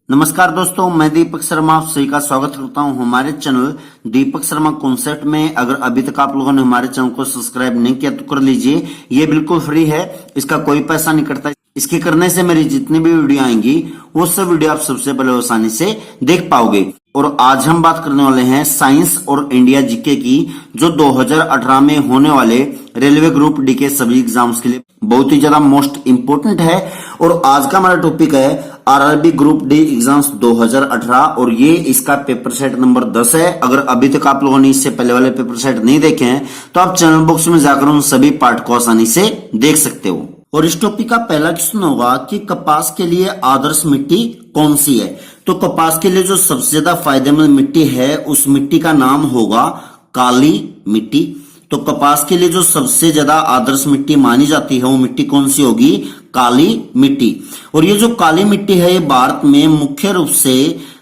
नमस्कार दोस्तों, मैं दीपक शर्मा आप सभी का स्वागत करता हूं हमारे चैनल दीपक शर्मा कॉन्सेप्ट में। अगर अभी तक आप लोगों ने हमारे चैनल को सब्सक्राइब नहीं किया तो कर लीजिए, ये बिल्कुल फ्री है, इसका कोई पैसा नहीं कटता। इसके करने से मेरी जितनी भी वीडियो आएंगी वो सब वीडियो आप सबसे पहले आसानी से देख पाओगे। और आज हम बात करने वाले हैं साइंस और इंडिया जीके की, जो 2018 में होने वाले रेलवे ग्रुप डी के सभी एग्जाम्स के लिए बहुत ही ज्यादा मोस्ट इंपोर्टेंट है। और आज का हमारा टॉपिक है आरआरबी ग्रुप डी एग्जाम्स 2018 और ये इसका पेपर सेट नंबर 10 है। अगर अभी तक आप लोगों ने इससे पहले वाले पेपर सेट नहीं देखे हैं तो आप चैनल बॉक्स में जाकर उन सभी पार्ट को आसानी से देख सकते हो। और इस टॉपिक का पहला क्वेश्चन होगा कि कपास के लिए आदर्श मिट्टी कौन सी है। तो कपास के लिए जो सबसे ज्यादा फायदेमंद मिट्टी है उस मिट्टी का नाम होगा काली मिट्टी। तो कपास के लिए जो सबसे ज्यादा आदर्श मिट्टी मानी जाती है वो मिट्टी कौन सी होगी? काली मिट्टी। और ये जो काली मिट्टी है ये भारत में मुख्य रूप से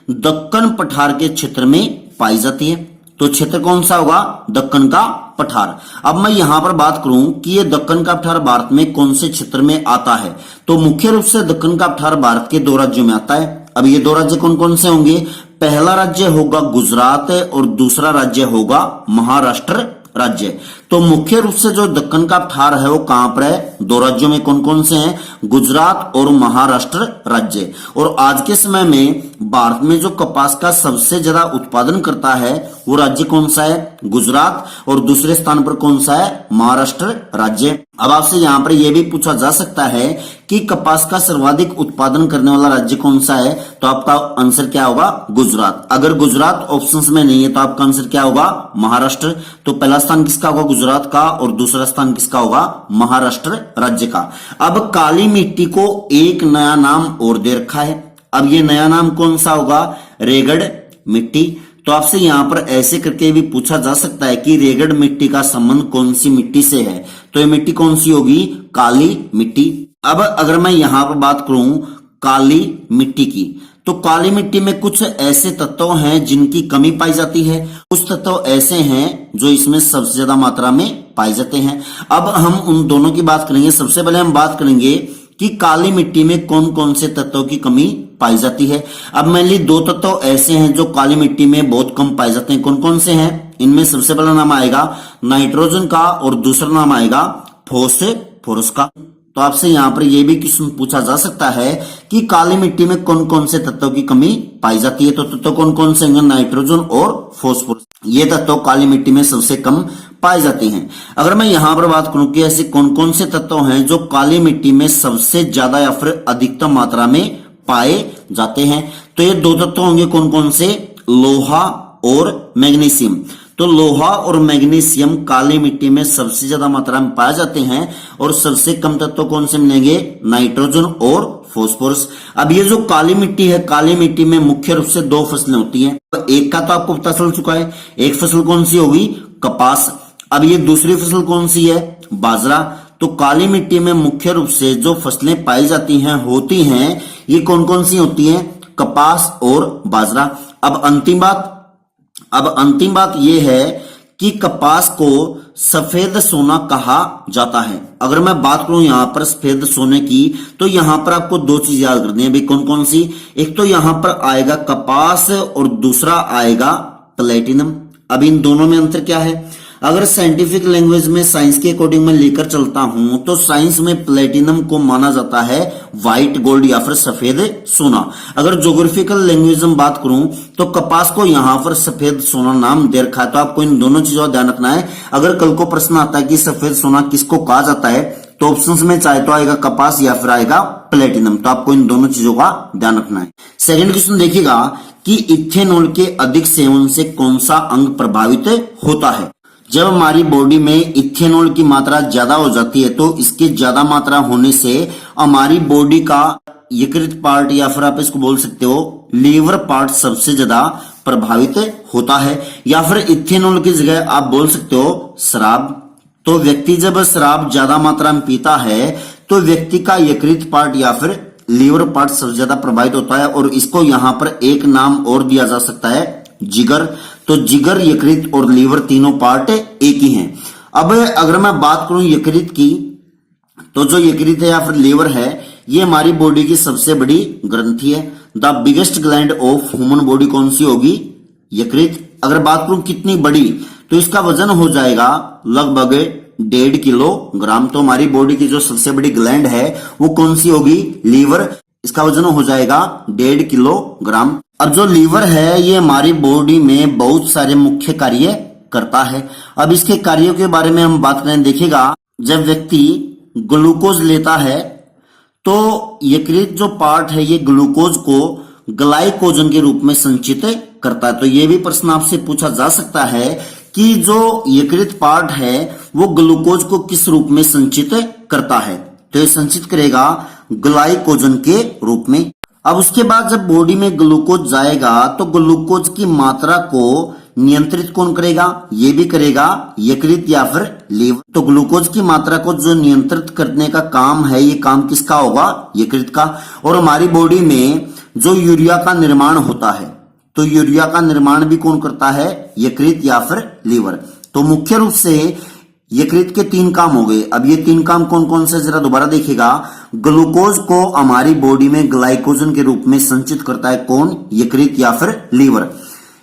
दक्कन पठार के क्षेत्र में पाई जाती है। तो क्षेत्र कौन सा होगा? दक्कन का पठार। अब मैं यहां पर बात करूं कि ये दक्कन का पठार भारत में कौन से क्षेत्र में आता है, तो मुख्य रूप से दक्कन का पठार भारत के 2 राज्यों में आता है। अब ये 2 राज्य कौन कौन से होंगे? पहला राज्य होगा गुजरात और दूसरा राज्य होगा महाराष्ट्र राज्य। तो मुख्य रूप से जो दक्कन का पठार है वो कहां पर है? 2 राज्यों में। कौन कौन से हैं? गुजरात और महाराष्ट्र राज्य। और आज के समय में भारत में जो कपास का सबसे ज्यादा उत्पादन करता है वो राज्य कौन सा है? गुजरात। और दूसरे स्थान पर कौन सा है? महाराष्ट्र राज्य। अब आपसे यहां पर यह भी पूछा जा सकता है कि कपास का सर्वाधिक उत्पादन करने वाला राज्य कौन सा है, तो आपका आंसर क्या होगा? गुजरात। अगर गुजरात ऑप्शंस में नहीं है तो आपका आंसर क्या होगा? महाराष्ट्र। तो पहला स्थान किसका होगा? गुजरात का। और दूसरा स्थान किसका होगा? महाराष्ट्र राज्य का। अब काली मिट्टी को एक नया नाम और दे रखा है। अब ये नया नाम कौन सा होगा? रेगड़ मिट्टी। तो आपसे यहां पर ऐसे करके भी पूछा जा सकता है कि रेगड़ मिट्टी का संबंध कौन सी मिट्टी से है, तो ये मिट्टी कौन सी होगी? काली मिट्टी। अब अगर मैं यहां पर बात करूं काली मिट्टी की, तो काली मिट्टी में कुछ ऐसे तत्व हैं जिनकी कमी पाई जाती है, कुछ तत्व ऐसे हैं जो इसमें सबसे ज्यादा मात्रा में पाए जाते हैं। अब हम उन दोनों की बात करेंगे। सबसे पहले हम बात करेंगे कि काली मिट्टी में कौन कौन से तत्वों की कमी पाई जाती है। अब मान ली 2 तत्व ऐसे हैं जो काली मिट्टी में बहुत कम पाए जाते हैं। कौन कौन से हैं? इनमें सबसे पहला नाम आएगा नाइट्रोजन का और दूसरा नाम आएगा फास्फोरस का। तो आपसे यहां पर यह भी क्वेश्चन पूछा जा सकता है कि काली मिट्टी में कौन कौन से तत्वों की कमी पाई जाती है। तो तत्व कौन कौन से होंगे? नाइट्रोजन और फास्फोरस। ये तत्व काली मिट्टी में सबसे कम पाए जाते हैं। अगर मैं यहां पर बात करूं कि ऐसे कौन कौन से तत्व हैं जो काली मिट्टी में सबसे ज्यादा या फिर अधिकतम मात्रा में पाए जाते हैं, तो ये 2 तत्व होंगे। कौन कौन से? लोहा और मैग्नीशियम। तो लोहा और मैग्नीशियम काली मिट्टी में सबसे ज्यादा मात्रा में पाए जाते हैं। और सबसे कम तत्व कौन से मिलेंगे? नाइट्रोजन और फास्फोरस। अब ये जो काली मिट्टी है, काली मिट्टी में मुख्य रूप से 2 फसलें होती हैं। एक का तो आपको पता चल चुका है, एक फसल कौन सी होगी? कपास। अब ये दूसरी फसल कौन सी है? बाजरा। तो काली मिट्टी में मुख्य रूप से जो फसलें पाई जाती हैं होती हैं, ये कौन कौन सी होती हैं? कपास और बाजरा। अब अंतिम बात यह है कि कपास को सफेद सोना कहा जाता है। अगर मैं बात करूं यहां पर सफेद सोने की, तो यहां पर आपको 2 चीज याद करनी है भाई। कौन कौन सी? एक तो यहां पर आएगा कपास और दूसरा आएगा प्लेटिनम। अब इन दोनों में अंतर क्या है? अगर साइंटिफिक लैंग्वेज में साइंस के अकॉर्डिंग मैं लेकर चलता हूं तो साइंस में प्लेटिनम को माना जाता है व्हाइट गोल्ड या फिर सफेद सोना। अगर ज्योग्राफिकल लैंग्वेज में बात करूं तो कपास को यहां पर सफेद सोना नाम दे रखा है। तो आपको इन दोनों चीजों का ध्यान रखना है। अगर कल को प्रश्न आता है कि सफेद सोना किसको कहा जाता है, तो ऑप्शंस में चाहे तो आएगा कपास या फिर आएगा प्लेटिनम। तो आपको इन दोनों चीजों का ध्यान रखना है। सेकंड क्वेश्चन देखिएगा कि इथेनॉल के अधिक सेवन से कौन सा अंग प्रभावित होता है। जब हमारी बॉडी में इथेनॉल की मात्रा ज्यादा हो जाती है तो इसकी ज्यादा मात्रा होने से हमारी बॉडी का यकृत पार्ट या फिर आप इसको बोल सकते हो लीवर पार्ट सबसे ज्यादा प्रभावित होता है। या फिर इथेनॉल की जगह आप बोल सकते हो शराब। तो व्यक्ति जब शराब ज्यादा मात्रा में पीता है तो व्यक्ति का यकृत पार्ट या फिर लीवर पार्ट सबसे ज्यादा प्रभावित होता है। और इसको यहां पर एक नाम और दिया जा सकता है, जिगर। तो जिगर, यकृत और लीवर तीनों पार्ट एक ही हैं। अब अगर मैं बात करूं यकृत की, तो जो यकृत है या फिर लीवर है ये हमारी बॉडी की सबसे बड़ी ग्रंथि है। The biggest gland of human body कौन सी होगी? यकृत। अगर बात करूं कितनी बड़ी, तो इसका वजन हो जाएगा लगभग 1.5 किलोग्राम। तो हमारी बॉडी की जो सबसे बड़ी ग्लैंड है वो कौन सी होगी? लीवर। इसका वजन हो जाएगा 1.5 किलोग्राम। अब जो लीवर है ये हमारी बॉडी में बहुत सारे मुख्य कार्य करता है। अब इसके कार्यों के बारे में हम बात करें, देखिएगा जब व्यक्ति ग्लूकोज लेता है तो यकृत जो पार्ट है ये ग्लूकोज को ग्लाइकोजन के रूप में संचित करता है। तो ये भी प्रश्न आपसे पूछा जा सकता है कि जो यकृत पार्ट है वो ग्लूकोज को किस रूप में संचित करता है? तो ये संचित करेगा ग्लाइकोजन के रूप में। अब उसके बाद जब बॉडी में ग्लूकोज जाएगा तो ग्लूकोज की मात्रा को नियंत्रित कौन करेगा? ये भी करेगा यकृत या फिर लीवर। तो ग्लूकोज की मात्रा को जो नियंत्रित करने का काम है ये काम किसका होगा? यकृत का। और हमारी बॉडी में जो यूरिया का निर्माण होता है तो यूरिया का निर्माण भी कौन करता है? यकृत या फिर लीवर। तो मुख्य रूप से यकृत के 3 काम हो गए। अब ये 3 काम कौन कौन से जरा दोबारा देखिएगा। ग्लूकोज को हमारी बॉडी में ग्लाइकोजन के रूप में संचित करता है कौन? यकृत या फिर लीवर।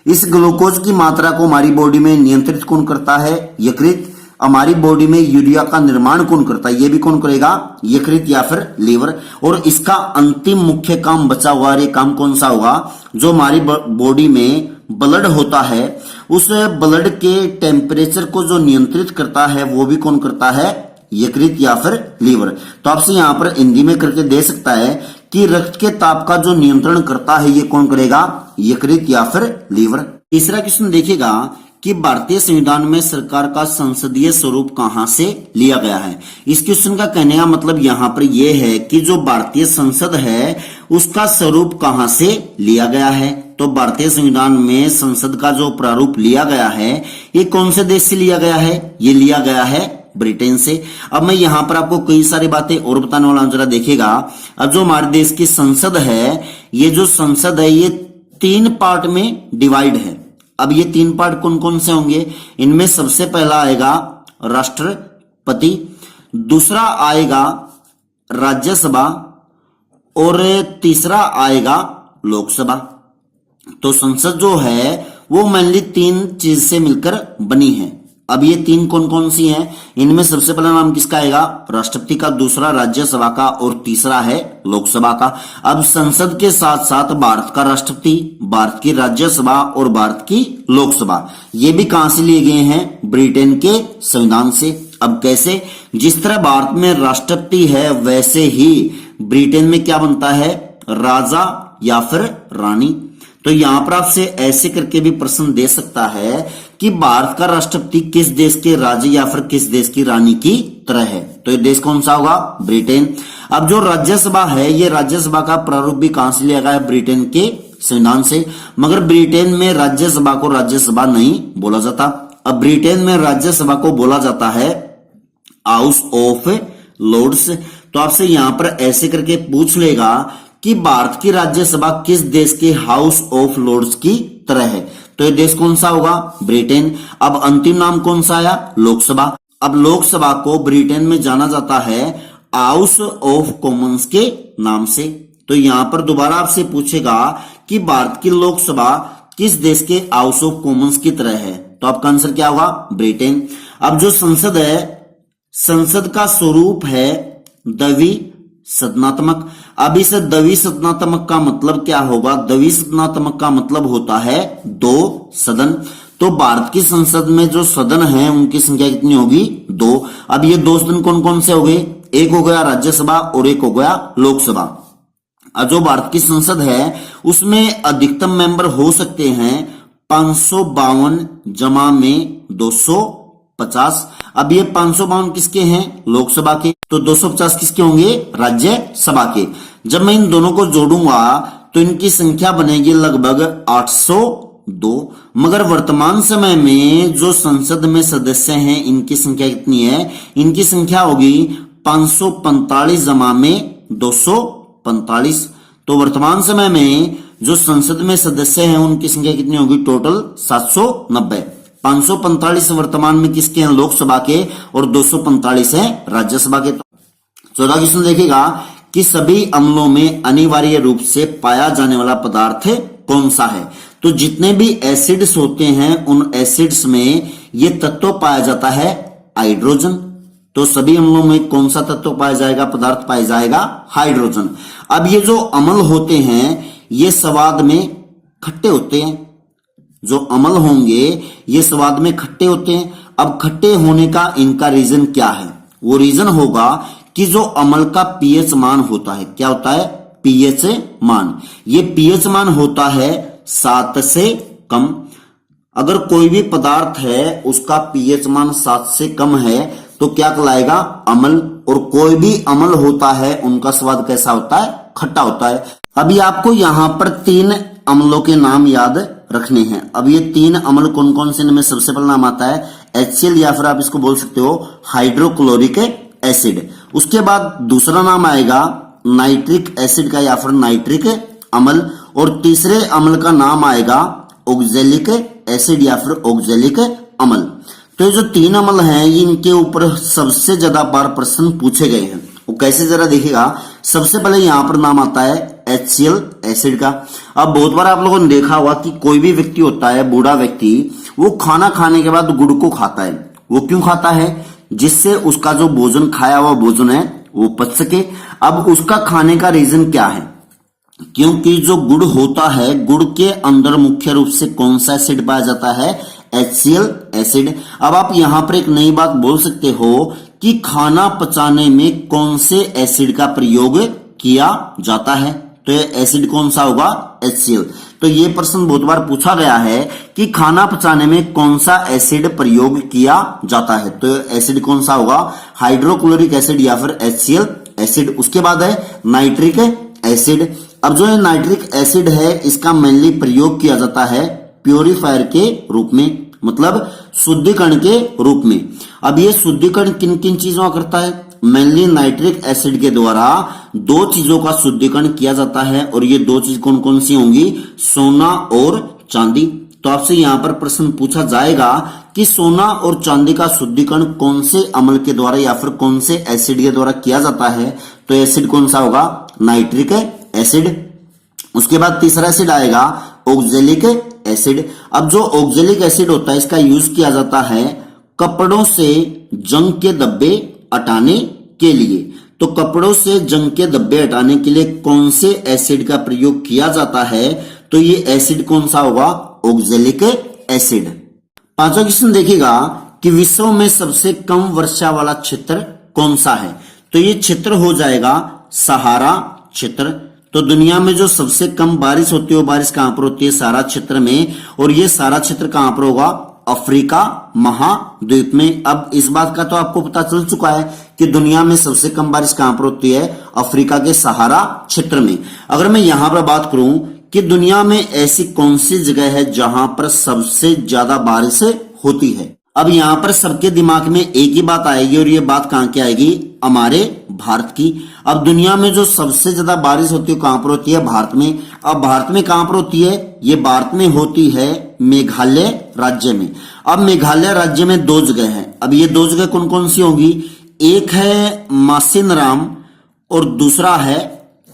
इस ग्लूकोज की मात्रा को हमारी बॉडी में नियंत्रित कौन करता है? यकृत। हमारी बॉडी में यूरिया का निर्माण कौन करता है? ये भी कौन करेगा? यकृत या फिर लीवर। और इसका अंतिम मुख्य काम बचा हुआ ये काम कौन सा होगा? जो हमारी बॉडी में ब्लड होता है उस ब्लड के टेम्परेचर को जो नियंत्रित करता है वो भी कौन करता है? यकृत या फिर लीवर। तो आपसे यहां पर हिंदी में करके दे सकता है कि रक्त के ताप का जो नियंत्रण करता है ये कौन करेगा? यकृत या फिर लीवर। तीसरा क्वेश्चन देखिएगा कि भारतीय संविधान में सरकार का संसदीय स्वरूप कहां से लिया गया है? इस क्वेश्चन का कहने का मतलब यहां पर यह है कि जो भारतीय संसद है उसका स्वरूप कहां से लिया गया है। तो भारतीय संविधान में संसद का जो प्रारूप लिया गया है ये कौन से देश से लिया गया है? ये लिया गया है ब्रिटेन से। अब मैं यहां पर आपको कई सारी बातें और बताने वाला हूं, जरा देखिएगा। अब जो हमारे देश की संसद है ये जो संसद है ये 3 पार्ट में डिवाइड है। अब ये 3 पार्ट कौन कौन से होंगे? इनमें सबसे पहला आएगा राष्ट्रपति, दूसरा आएगा राज्यसभा और तीसरा आएगा लोकसभा। तो संसद जो है वो मेनली 3 चीज से मिलकर बनी है। अब ये 3 कौन कौन सी हैं? इनमें सबसे पहला नाम किसका आएगा? राष्ट्रपति का, दूसरा राज्यसभा का और तीसरा है लोकसभा का। अब संसद के साथ साथ भारत का राष्ट्रपति, भारत की राज्यसभा और भारत की लोकसभा ये भी कहां से लिए गए हैं? ब्रिटेन के संविधान से। अब कैसे? जिस तरह भारत में राष्ट्रपति है वैसे ही ब्रिटेन में क्या बनता है? राजा या फिर रानी। तो यहां पर आपसे ऐसे करके भी प्रश्न दे सकता है कि भारत का राष्ट्रपति किस देश के राजा या फिर किस देश की रानी की तरह है? तो ये देश कौन सा होगा? ब्रिटेन। अब जो राज्यसभा है ये राज्यसभा का प्रारूप भी कहां से लिया गया है? ब्रिटेन के संविधान से। मगर ब्रिटेन में राज्यसभा को राज्यसभा नहीं बोला जाता। अब ब्रिटेन में राज्यसभा को बोला जाता है हाउस ऑफ लॉर्ड्स। तो आपसे यहां पर ऐसे करके पूछ लेगा कि भारत की राज्यसभा किस देश के हाउस ऑफ लॉर्ड्स की तरह है? तो ये देश कौन सा होगा? ब्रिटेन। अब अंतिम नाम कौन सा आया? लोकसभा। अब लोकसभा को ब्रिटेन में जाना जाता है हाउस ऑफ कॉमन्स के नाम से। तो यहां पर दोबारा आपसे पूछेगा कि भारत की लोकसभा किस देश के हाउस ऑफ कॉमन्स की तरह है? तो आपका आंसर क्या होगा? ब्रिटेन। अब जो संसद है, संसद का स्वरूप है द्विसदनात्मक। अब इस द्विसदनात्मक का मतलब क्या होगा? द्विसदनात्मक का मतलब होता है 2 सदन। तो भारत की संसद में जो सदन है उनकी संख्या कितनी होगी? 2। अब ये 2 सदन कौन कौन से हो गए? एक हो गया राज्यसभा और एक हो गया लोकसभा। अब जो भारत की संसद है उसमें अधिकतम मेंबर हो सकते हैं 552 जमा में 250। अब ये 552 किसके हैं? लोकसभा के। तो 250 किसके होंगे? राज्यसभा के। जब मैं इन दोनों को जोड़ूंगा तो इनकी संख्या बनेगी लगभग 802। मगर वर्तमान समय में जो संसद में सदस्य हैं इनकी संख्या कितनी है? इनकी संख्या होगी 545 जमा में 245। तो वर्तमान समय में जो संसद में सदस्य हैं उनकी संख्या कितनी होगी? टोटल 790। 545 वर्तमान में किसके हैं? लोकसभा के। और 245 हैं राज्यसभा के। 14 क्वेश्चन देखिएगा कि सभी अम्लों में अनिवार्य रूप से पाया जाने वाला पदार्थ कौन सा है। तो जितने भी एसिड्स होते हैं उन एसिड्स में ये तत्व पाया जाता है हाइड्रोजन। तो सभी अम्लों में कौन सा तत्व पाया जाएगा, पदार्थ पाया जाएगा हाइड्रोजन। अब ये जो अम्ल होते हैं ये स्वाद में खट्टे होते हैं, जो अम्ल होंगे ये स्वाद में खट्टे होते हैं। अब खट्टे होने का इनका रीजन क्या है, वो रीजन होगा कि जो अम्ल का पीएच मान होता है, क्या होता है, पीएच मान। ये पीएच मान होता है 7 से कम। अगर कोई भी पदार्थ है उसका पीएच मान 7 से कम है तो क्या कहलाएगा, अम्ल। और कोई भी अम्ल होता है उनका स्वाद कैसा होता है, खट्टा होता है। अभी आपको यहां पर 3 अम्लों के नाम याद रखने हैं। अब ये 3 अम्ल कौन कौन से, इनमें सबसे पहला नाम आता है HCl या फिर आप इसको बोल सकते हो हाइड्रोक्लोरिक एसिड। उसके बाद दूसरा नाम आएगा नाइट्रिक एसिड का या फिर नाइट्रिक अम्ल। और तीसरे अम्ल का नाम आएगा ऑक्जेलिक एसिड या फिर ऑक्जेलिक अम्ल। तो ये जो 3 अम्ल हैं इनके ऊपर सबसे ज्यादा बार प्रश्न पूछे गए हैं। वो कैसे, जरा देखिएगा। सबसे पहले यहां पर नाम आता है HCl एसिड का। अब बहुत बार आप लोगों ने देखा होगा कि कोई भी व्यक्ति होता है, बूढ़ा व्यक्ति, वो खाना खाने के बाद गुड़ को खाता है। वो क्यों खाता है, जिससे उसका जो भोजन खाया हुआ भोजन है वो पच सके। अब उसका खाने का रीजन क्या है, क्योंकि जो गुड़ होता है, गुड़ के अंदर मुख्य रूप से कौन सा एसिड पाया जाता है, HCl एसिड। अब आप यहां पर एक नई बात बोल सकते हो कि खाना पचाने में कौन से एसिड का प्रयोग किया जाता है, तो ये एसिड कौन सा होगा, HCl। तो ये प्रश्न बहुत बार पूछा गया है कि खाना पचाने में कौन सा एसिड प्रयोग किया जाता है, तो एसिड कौन सा होगा, हाइड्रोक्लोरिक एसिड या फिर HCl एसिड। उसके बाद है नाइट्रिक एसिड। अब जो ये नाइट्रिक एसिड है इसका मेनली प्रयोग किया जाता है प्योरीफायर के रूप में, मतलब शुद्धिकरण के रूप में। अब ये शुद्धिकरण किन किन चीजों का करता है, मेनली नाइट्रिक एसिड के द्वारा 2 चीजों का शुद्धिकरण किया जाता है। और ये 2 चीज कौन कौन सी होंगी, सोना और चांदी। तो आपसे यहां पर प्रश्न पूछा जाएगा कि सोना और चांदी का शुद्धिकरण कौन से अम्ल के द्वारा या फिर कौन से एसिड के द्वारा किया जाता है, तो एसिड कौन सा होगा, नाइट्रिक एसिड। उसके बाद तीसरा एसिड आएगा ऑक्जेलिक एसिड। अब जो ऑक्जेलिक एसिड होता है इसका यूज किया जाता है कपड़ों से जंग के धब्बे हटाने के लिए। तो कपड़ों से जंग के धब्बे हटाने के लिए कौन से एसिड का प्रयोग किया जाता है, तो ये एसिड कौन सा होगा, ऑक्जेलिक एसिड। 5वां क्वेश्चन देखिएगा कि विश्व में सबसे कम वर्षा वाला क्षेत्र कौन सा है, तो ये क्षेत्र हो जाएगा सहारा क्षेत्र। तो दुनिया में जो सबसे कम बारिश होती है वो बारिश कहां पर होती है, सहारा क्षेत्र में। और ये सारा क्षेत्र कहां पर होगा, अफ्रीका महाद्वीप में। अब इस बात का तो आपको पता चल चुका है कि दुनिया में सबसे कम बारिश कहां पर होती है, अफ्रीका के सहारा क्षेत्र में। अगर मैं यहां पर बात करूं कि दुनिया में ऐसी कौन सी जगह है जहां पर सबसे ज्यादा बारिश होती है, अब यहां पर सबके दिमाग में एक ही बात आएगी और ये बात कहां की आएगी, हमारे भारत की। अब दुनिया में जो सबसे ज्यादा बारिश होती है कहां पर होती है, भारत में। अब भारत में कहां पर होती है, ये भारत में होती है मेघालय राज्य में। अब मेघालय राज्य में 2 जगह है। अब ये 2 जगह कौन कौन सी होंगी, एक है मासिनराम और दूसरा है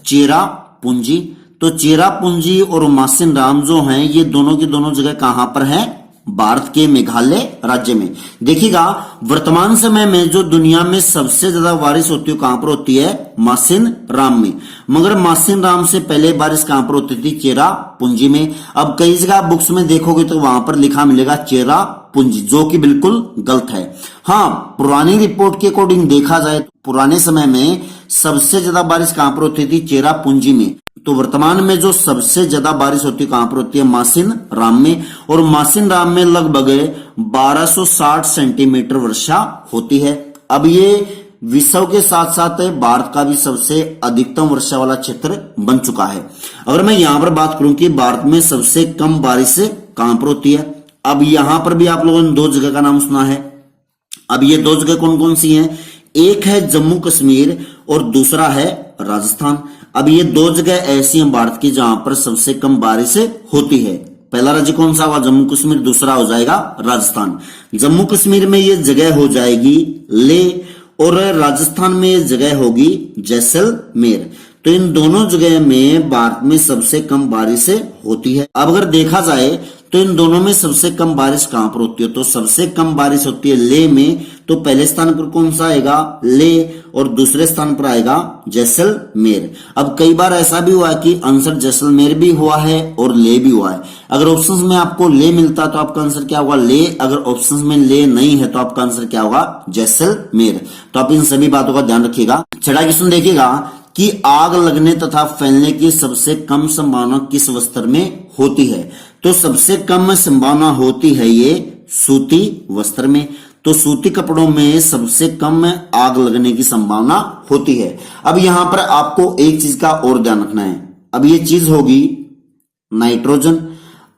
चेरापूंजी। तो चेरापूंजी और मासिनराम जो हैं ये दोनों की दोनों जगह कहां पर हैं, भारत के मेघालय राज्य में। देखिएगा वर्तमान समय में जो दुनिया में सबसे ज्यादा बारिश होती है कहां पर होती है, मासिनराम में। मगर मासिनराम से पहले बारिश कहां पर होती थी, चेरापूंजी में। अब कई जगह बुक्स में देखोगे तो वहां पर लिखा मिलेगा चेरापूंजी, जो कि बिल्कुल गलत है। हाँ, पुरानी रिपोर्ट के अकॉर्डिंग देखा जाए तो पुराने समय में सबसे ज्यादा बारिश कहां पर होती थी, चेरापूंजी में। तो वर्तमान में जो सबसे ज्यादा बारिश होती है कहां पर होती है, मासिनराम में। और मासिनराम में लगभग 1260 सेंटीमीटर वर्षा होती है। अब ये विश्व के साथ साथ भारत का भी सबसे अधिकतम वर्षा वाला क्षेत्र बन चुका है। अगर मैं यहां पर बात करूं कि भारत में सबसे कम बारिश कहां पर होती है, अब यहां पर भी आप लोगों ने 2 जगह का नाम सुना है। अब ये 2 जगह कौन कौन सी हैं, एक है जम्मू कश्मीर और दूसरा है राजस्थान। अब ये 2 जगह ऐसी हैं भारत की जहां पर सबसे कम बारिश होती है। पहला राज्य कौन सा हुआ, जम्मू कश्मीर, दूसरा हो जाएगा राजस्थान। जम्मू कश्मीर में ये जगह हो जाएगी लेह और राजस्थान में ये जगह होगी जैसलमेर। तो इन दोनों जगह में भारत में सबसे कम बारिश होती है। अब अगर देखा जाए तो इन दोनों में सबसे कम बारिश कहां पर होती है, तो सबसे कम बारिश होती है लेह में। तो पहले स्थान पर कौन सा आएगा, लेह, और दूसरे स्थान पर आएगा जैसलमेर। अब कई बार ऐसा भी हुआ है कि आंसर जैसलमेर भी हुआ है और लेह भी हुआ है। अगर ऑप्शंस में आपको लेह मिलता तो आपका आंसर क्या होगा, लेह। अगर ऑप्शंस में लेह नहीं है तो आपका आंसर क्या होगा, जैसलमेर। तो आप इन सभी बातों का ध्यान रखिएगा। छठा क्वेश्चन देखिएगा कि आग लगने तथा फैलने की सबसे कम संभावना किस वस्त्र में होती है। तो सबसे कम संभावना होती है ये सूती वस्त्र में। तो सूती कपड़ों में सबसे कम आग लगने की संभावना होती है। अब यहां पर आपको एक चीज का और ध्यान रखना है। अब ये चीज होगी नाइट्रोजन।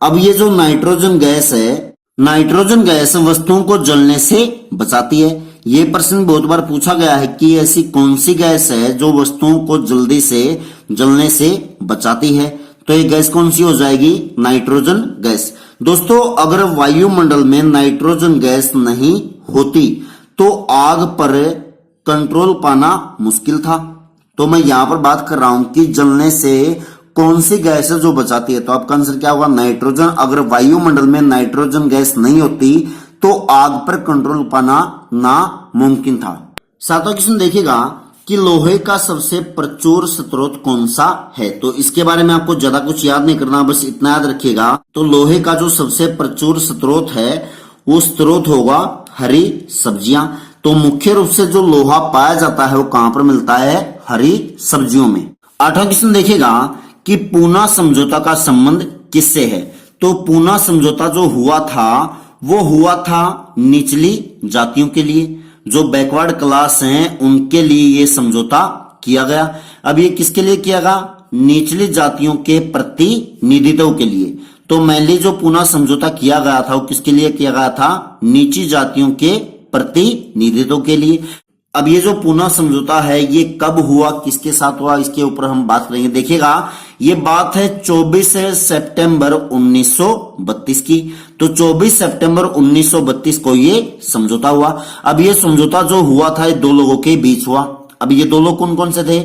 अब ये जो नाइट्रोजन गैस है, नाइट्रोजन गैस वस्तुओं को जलने से बचाती है। ये प्रश्न बहुत बार पूछा गया है कि ऐसी कौन सी गैस है जो वस्तुओं को जल्दी से जलने से बचाती है। तो ये गैस कौन सी हो जाएगी, नाइट्रोजन गैस। दोस्तों अगर वायुमंडल में नाइट्रोजन गैस नहीं होती तो आग पर कंट्रोल पाना मुश्किल था। तो मैं यहां पर बात कर रहा हूं कि जलने से कौन सी गैस है जो बचाती है। तो आपका आंसर क्या होगा, नाइट्रोजन। अगर वायुमंडल में नाइट्रोजन गैस नहीं होती तो आग पर कंट्रोल पाना नामुमकिन था। सातवां क्वेश्चन देखिएगा कि लोहे का सबसे प्रचुर स्रोत कौन सा है। तो इसके बारे में आपको ज्यादा कुछ याद नहीं करना, बस इतना याद रखिएगा। तो लोहे का जो सबसे प्रचुर स्रोत है वो स्रोत होगा हरी सब्जियां। तो मुख्य रूप से जो लोहा पाया जाता है वो कहां पर मिलता है, हरी सब्जियों में। आठवां क्वेश्चन देखिएगा कि पूना समझौता का संबंध किससे है। तो पूना समझौता जो हुआ था वो हुआ था निचली जातियों के लिए, जो बैकवर्ड क्लास हैं उनके लिए ये समझौता किया गया। अब ये किसके लिए किया गया, निचली जातियों के प्रतिनिधित्व के लिए। तो मेनली जो पूना समझौता किया गया था वो किसके लिए किया गया था, नीची जातियों के प्रतिनिधित्व के लिए। अब ये जो पूना समझौता है ये कब हुआ, किसके साथ हुआ, इसके ऊपर हम बात करेंगे। देखिएगा ये बात है 24 सितंबर 1932 की। तो 24 सितंबर 1932 को ये समझौता हुआ। अब ये समझौता जो हुआ था ये दो लोगों के बीच हुआ। अब ये दो लोग कौन कौन से थे,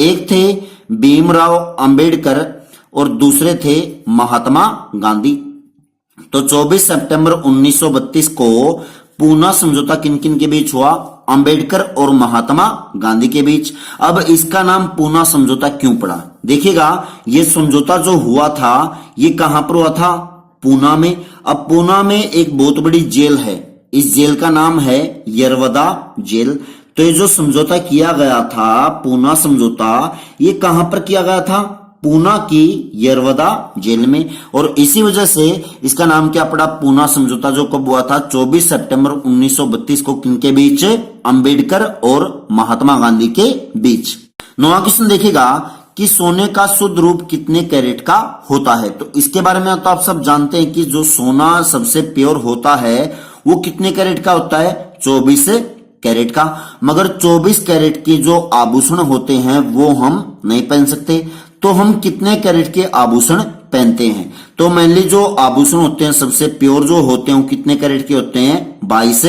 एक थे भीमराव अंबेडकर और दूसरे थे महात्मा गांधी। तो 24 सितंबर 1932 को पूना समझौता किन किन के बीच हुआ, अंबेडकर और महात्मा गांधी के बीच। अब इसका नाम पूना समझौता क्यों पड़ा, देखिएगा ये समझौता जो हुआ था ये कहां पर हुआ था, पूना में। अब पूना में एक बहुत बड़ी जेल है, इस जेल का नाम है यरवदा जेल। तो ये जो समझौता किया गया था पूना समझौता, ये कहां पर किया गया था, पूना की यरवदा जेल में। और इसी वजह से इसका नाम क्या पड़ा, पूना समझौता, जो कब हुआ था 24 सितंबर 1932 को किनके बीच, अंबेडकर और महात्मा गांधी के बीच। नौवां क्वेश्चन देखिएगा कि सोने का शुद्ध रूप कितने कैरेट का होता है। तो इसके बारे में तो आप सब जानते हैं कि जो सोना सबसे प्योर होता है वो कितने कैरेट का होता है, 24 कैरेट का। मगर 24 कैरेट के जो आभूषण होते हैं वो हम नहीं पहन सकते। तो हम कितने कैरेट के आभूषण पहनते हैं, तो मेनली जो आभूषण होते हैं सबसे प्योर जो होते हैं वो कितने कैरेट के होते हैं, 22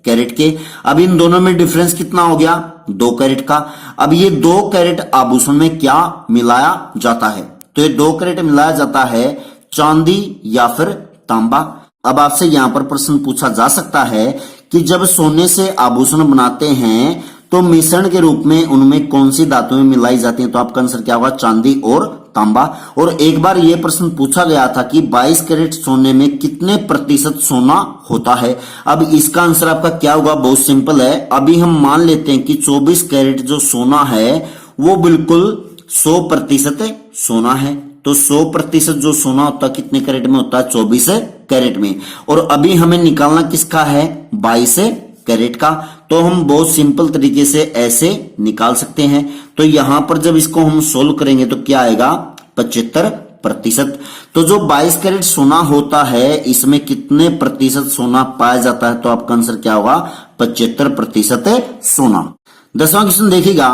कैरेट के। अब इन दोनों में डिफरेंस कितना हो गया, 2 कैरेट का। अब ये 2 कैरेट आभूषण में क्या मिलाया जाता है, तो ये 2 कैरेट मिलाया जाता है चांदी या फिर तांबा। अब आपसे यहां पर प्रश्न पूछा जा सकता है कि जब सोने से आभूषण बनाते हैं तो मिश्रण के रूप में उनमें कौन सी धातुएं मिलाई जाती हैं। तो आपका आंसर क्या होगा, चांदी और तांबा। और एक बार यह प्रश्न पूछा गया था कि 22 कैरेट सोने में कितने प्रतिशत सोना होता है। अब इसका आंसर आपका क्या होगा, बहुत सिंपल है। अभी हम मान लेते हैं कि 24 कैरेट जो सोना है वो बिल्कुल 100% सोना है। तो 100% जो सोना होता है कितने कैरेट में होता है, 24 कैरेट में। और अभी हमें निकालना किसका है, 22 कैरेट का। तो हम बहुत सिंपल तरीके से ऐसे निकाल सकते हैं। तो यहां पर जब इसको हम सोल्व करेंगे तो क्या आएगा, 75%। तो जो 22 कैरेट सोना होता है इसमें कितने प्रतिशत सोना पाया जाता है, तो आपका आंसर क्या होगा, 75% सोना। 10वां क्वेश्चन देखिएगा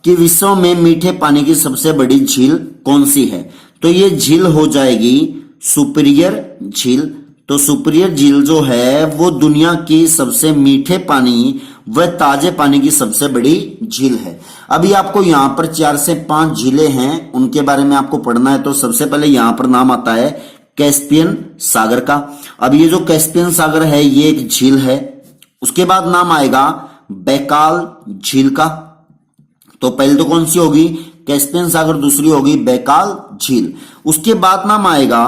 कि विश्व में मीठे पानी की सबसे बड़ी झील कौन सी है। तो ये झील हो जाएगी सुपीरियर झील। तो सुपीरियर झील जो है वो दुनिया की सबसे मीठे पानी वह ताजे पानी की सबसे बड़ी झील है। अभी आपको यहाँ पर 4 से 5 झीलें हैं, उनके बारे में आपको पढ़ना है। तो सबसे पहले यहाँ पर नाम आता है कैस्पियन सागर का। अब ये जो कैस्पियन सागर है ये एक झील है। उसके बाद नाम आएगा बैकाल झील का। तो पहले तो कौन सी होगी, कैस्पियन सागर, दूसरी होगी बैकाल झील। उसके बाद नाम आएगा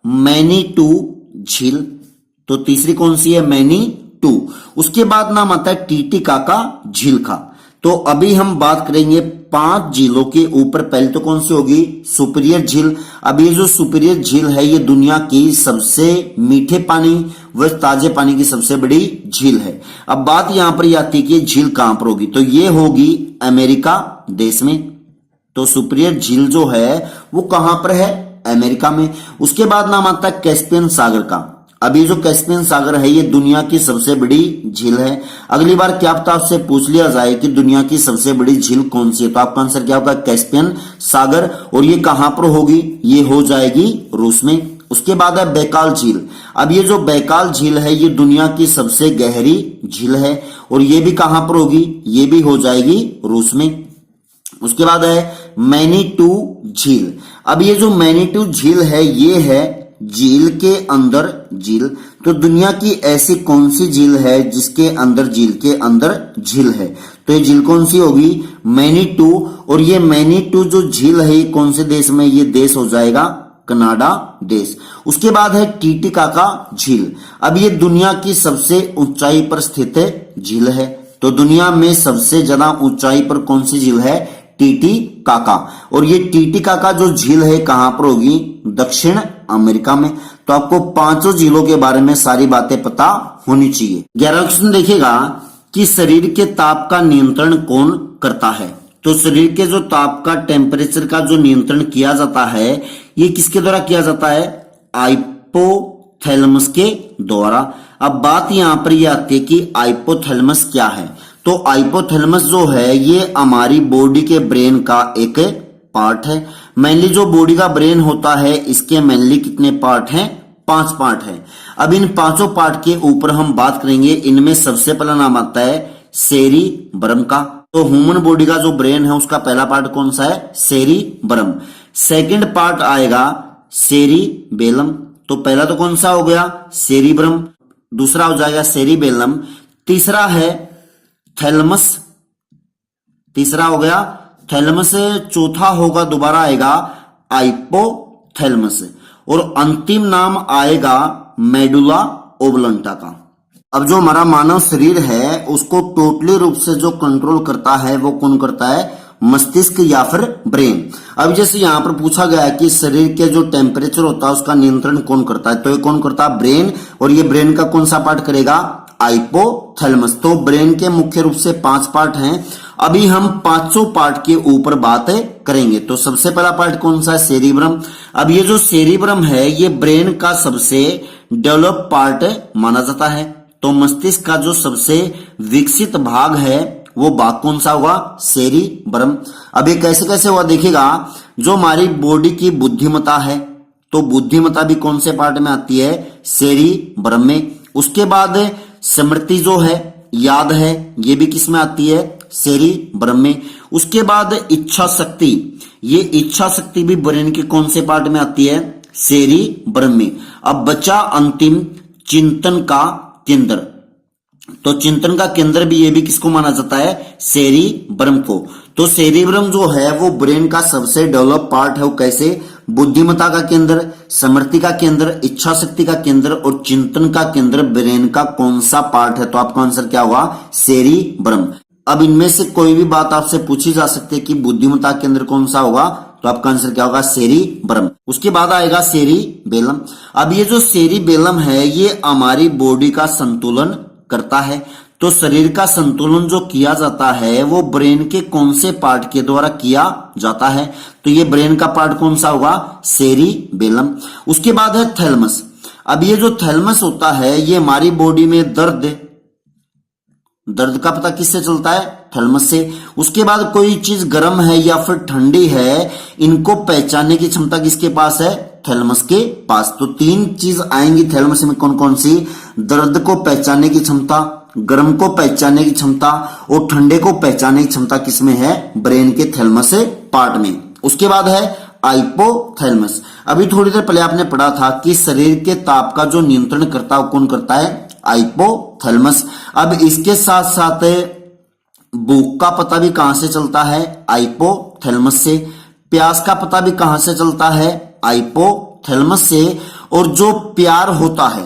मैनीटू झील। तो तीसरी कौन सी है, मैनीटू। उसके बाद नाम आता है टीटीकाका झील का। तो अभी हम बात करेंगे 5 झीलों के ऊपर। पहले तो कौन सी होगी, सुपीरियर झील। अब ये जो सुपीरियर झील है ये दुनिया की सबसे मीठे पानी व ताजे पानी की सबसे बड़ी झील है। अब बात यहां पर आती है कि झील कहां पर होगी, तो ये होगी अमेरिका देश में। तो सुपीरियर झील जो है वो कहां पर है, अमेरिका में। उसके बाद नाम आता है कैस्पियन सागर का। अब ये जो कैस्पियन सागर है ये दुनिया की सबसे बड़ी झील है। अगली बार क्या पता आपसे पूछ लिया जाए कि दुनिया की सबसे बड़ी झील कौन सी है, तो आपका आंसर क्या होगा, कैस्पियन सागर। और ये कहां पर होगी, ये हो जाएगी रूस में। उसके बाद है बैकाल झील। अब ये जो बैकाल झील है ये दुनिया की सबसे गहरी झील है और ये भी कहां पर होगी, ये भी हो जाएगी रूस में। उसके बाद है मैनीटू झील। अब ये जो मैनीटू झील है ये है झील के अंदर झील। तो दुनिया की ऐसी कौन सी झील है जिसके अंदर झील के अंदर झील है, तो ये झील कौन सी होगी, मैनीटू। और ये मैनीटू जो झील है ये कौन से देश में, ये देश हो जाएगा कनाडा देश। उसके बाद है टीटीकाका झील। अब ये दुनिया की सबसे ऊंचाई पर स्थित झील है। तो दुनिया में सबसे ज्यादा ऊंचाई पर कौन सी झील है, टीटीकाका। और ये टीटीकाका जो झील है कहां पर होगी, दक्षिण अमेरिका में। तो आपको 5 झीलों के बारे में सारी बातें पता होनी चाहिए। 11वां क्वेश्चन देखिएगा कि शरीर के ताप का नियंत्रण कौन करता है। तो शरीर के जो ताप का, टेम्परेचर का जो नियंत्रण किया जाता है ये किसके द्वारा किया जाता है, हाइपोथैलेमस के द्वारा। अब बात यहां पर यह आती है कि हाइपोथैलेमस क्या है। तो हाइपोथैलेमस जो है ये हमारी बॉडी के ब्रेन का एक पार्ट है। मेनली जो बॉडी का ब्रेन होता है इसके मेनली कितने पार्ट हैं, 5 पार्ट हैं। अब इन 5 पार्ट के ऊपर हम बात करेंगे। इनमें सबसे पहला नाम आता है सेरिब्रम का। तो ह्यूमन बॉडी का जो ब्रेन है उसका पहला पार्ट कौन सा है, सेरिब्रम। सेकंड पार्ट आएगा सेरिबेलम। तो पहला तो कौन सा हो गया, सेरिब्रम। दूसरा हो जाएगा सेरिबेलम। तीसरा है थैलमस, तीसरा हो गया थैलमस। चौथा होगा, दोबारा आएगा हाइपोथैलेमस। और अंतिम नाम आएगा मेडुला ओब्लांटा का। अब जो हमारा मानव शरीर है उसको टोटली रूप से जो कंट्रोल करता है वो कौन करता है, मस्तिष्क या फिर ब्रेन। अब जैसे यहां पर पूछा गया है कि शरीर के जो टेम्परेचर होता है उसका नियंत्रण कौन करता है, तो ये कौन करता है, ब्रेन। और ये ब्रेन का कौन सा पार्ट करेगा, हाइपोथैलेमस। तो ब्रेन के मुख्य रूप से 5 पार्ट हैं। अभी हम 5 पार्ट के ऊपर बात करेंगे। तो सबसे पहला पार्ट कौन सा है, सेरिब्रम। अब ये जो सेरिब्रम है ये ब्रेन का सबसे डेवलप पार्ट माना जाता है। तो मस्तिष्क का जो सबसे विकसित भाग है वो भाग कौन सा होगा, सेरिब्रम। अब ये कैसे कैसे हुआ देखिएगा। जो हमारी बॉडी की बुद्धिमत्ता है तो बुद्धिमत्ता भी कौन से पार्ट में आती है, सेरिब्रम में। उसके बाद स्मृति जो है, याद है, ये भी किस में आती है, सेरिब्रम में। उसके बाद इच्छा शक्ति, ये इच्छा शक्ति भी ब्रेन के कौन से पार्ट में आती है, सेरिब्रम में। अब बचा अंतिम चिंतन का केंद्र। तो चिंतन का केंद्र भी, ये भी किसको माना जाता है, सेरिब्रम को। तो सेरिब्रम जो है वो ब्रेन का सबसे डेवलप पार्ट है। वो कैसे, बुद्धिमत्ता का केंद्र, स्मृति का केंद्र, इच्छा शक्ति का केंद्र और चिंतन का केंद्र ब्रेन का कौन सा पार्ट है, तो आपका आंसर क्या होगा, सेरिब्रम। अब इनमें से कोई भी बात आपसे पूछी जा सकती है कि बुद्धिमत्ता केंद्र कौन सा होगा, तो आपका आंसर क्या होगा, सेरिब्रम। उसके बाद आएगा सेरिबेलम। अब ये जो सेरिबेलम है ये हमारी बॉडी का संतुलन करता है। तो शरीर का संतुलन जो किया जाता है वो ब्रेन के कौन से पार्ट के द्वारा किया जाता है, तो ये ब्रेन का पार्ट कौन सा होगा, सेरिबेलम। उसके बाद है थैलमस। अब ये जो थैलमस होता है ये हमारी बॉडी में दर्द का पता किससे चलता है, थैलमस से। उसके बाद कोई चीज गर्म है या फिर ठंडी है, इनको पहचानने की क्षमता किसके पास है, थैलमस के पास। तो 3 चीज आएंगी थैलमस में, कौन कौन सी, दर्द को पहचानने की क्षमता, गर्म को पहचानने की क्षमता और ठंडे को पहचानने की क्षमता किसमें है? ब्रेन के थैलेमस पार्ट में। उसके बाद है हाइपोथैलेमस। अभी थोड़ी देर पहले आपने पढ़ा था कि शरीर के ताप का जो नियंत्रण करता है कौन करता है? हाइपोथैलेमस। अब इसके साथ साथ भूख का पता भी कहां से चलता है? हाइपोथैलेमस से। प्यास का पता भी कहां से चलता है? हाइपोथैलेमस से। और जो प्यार होता है,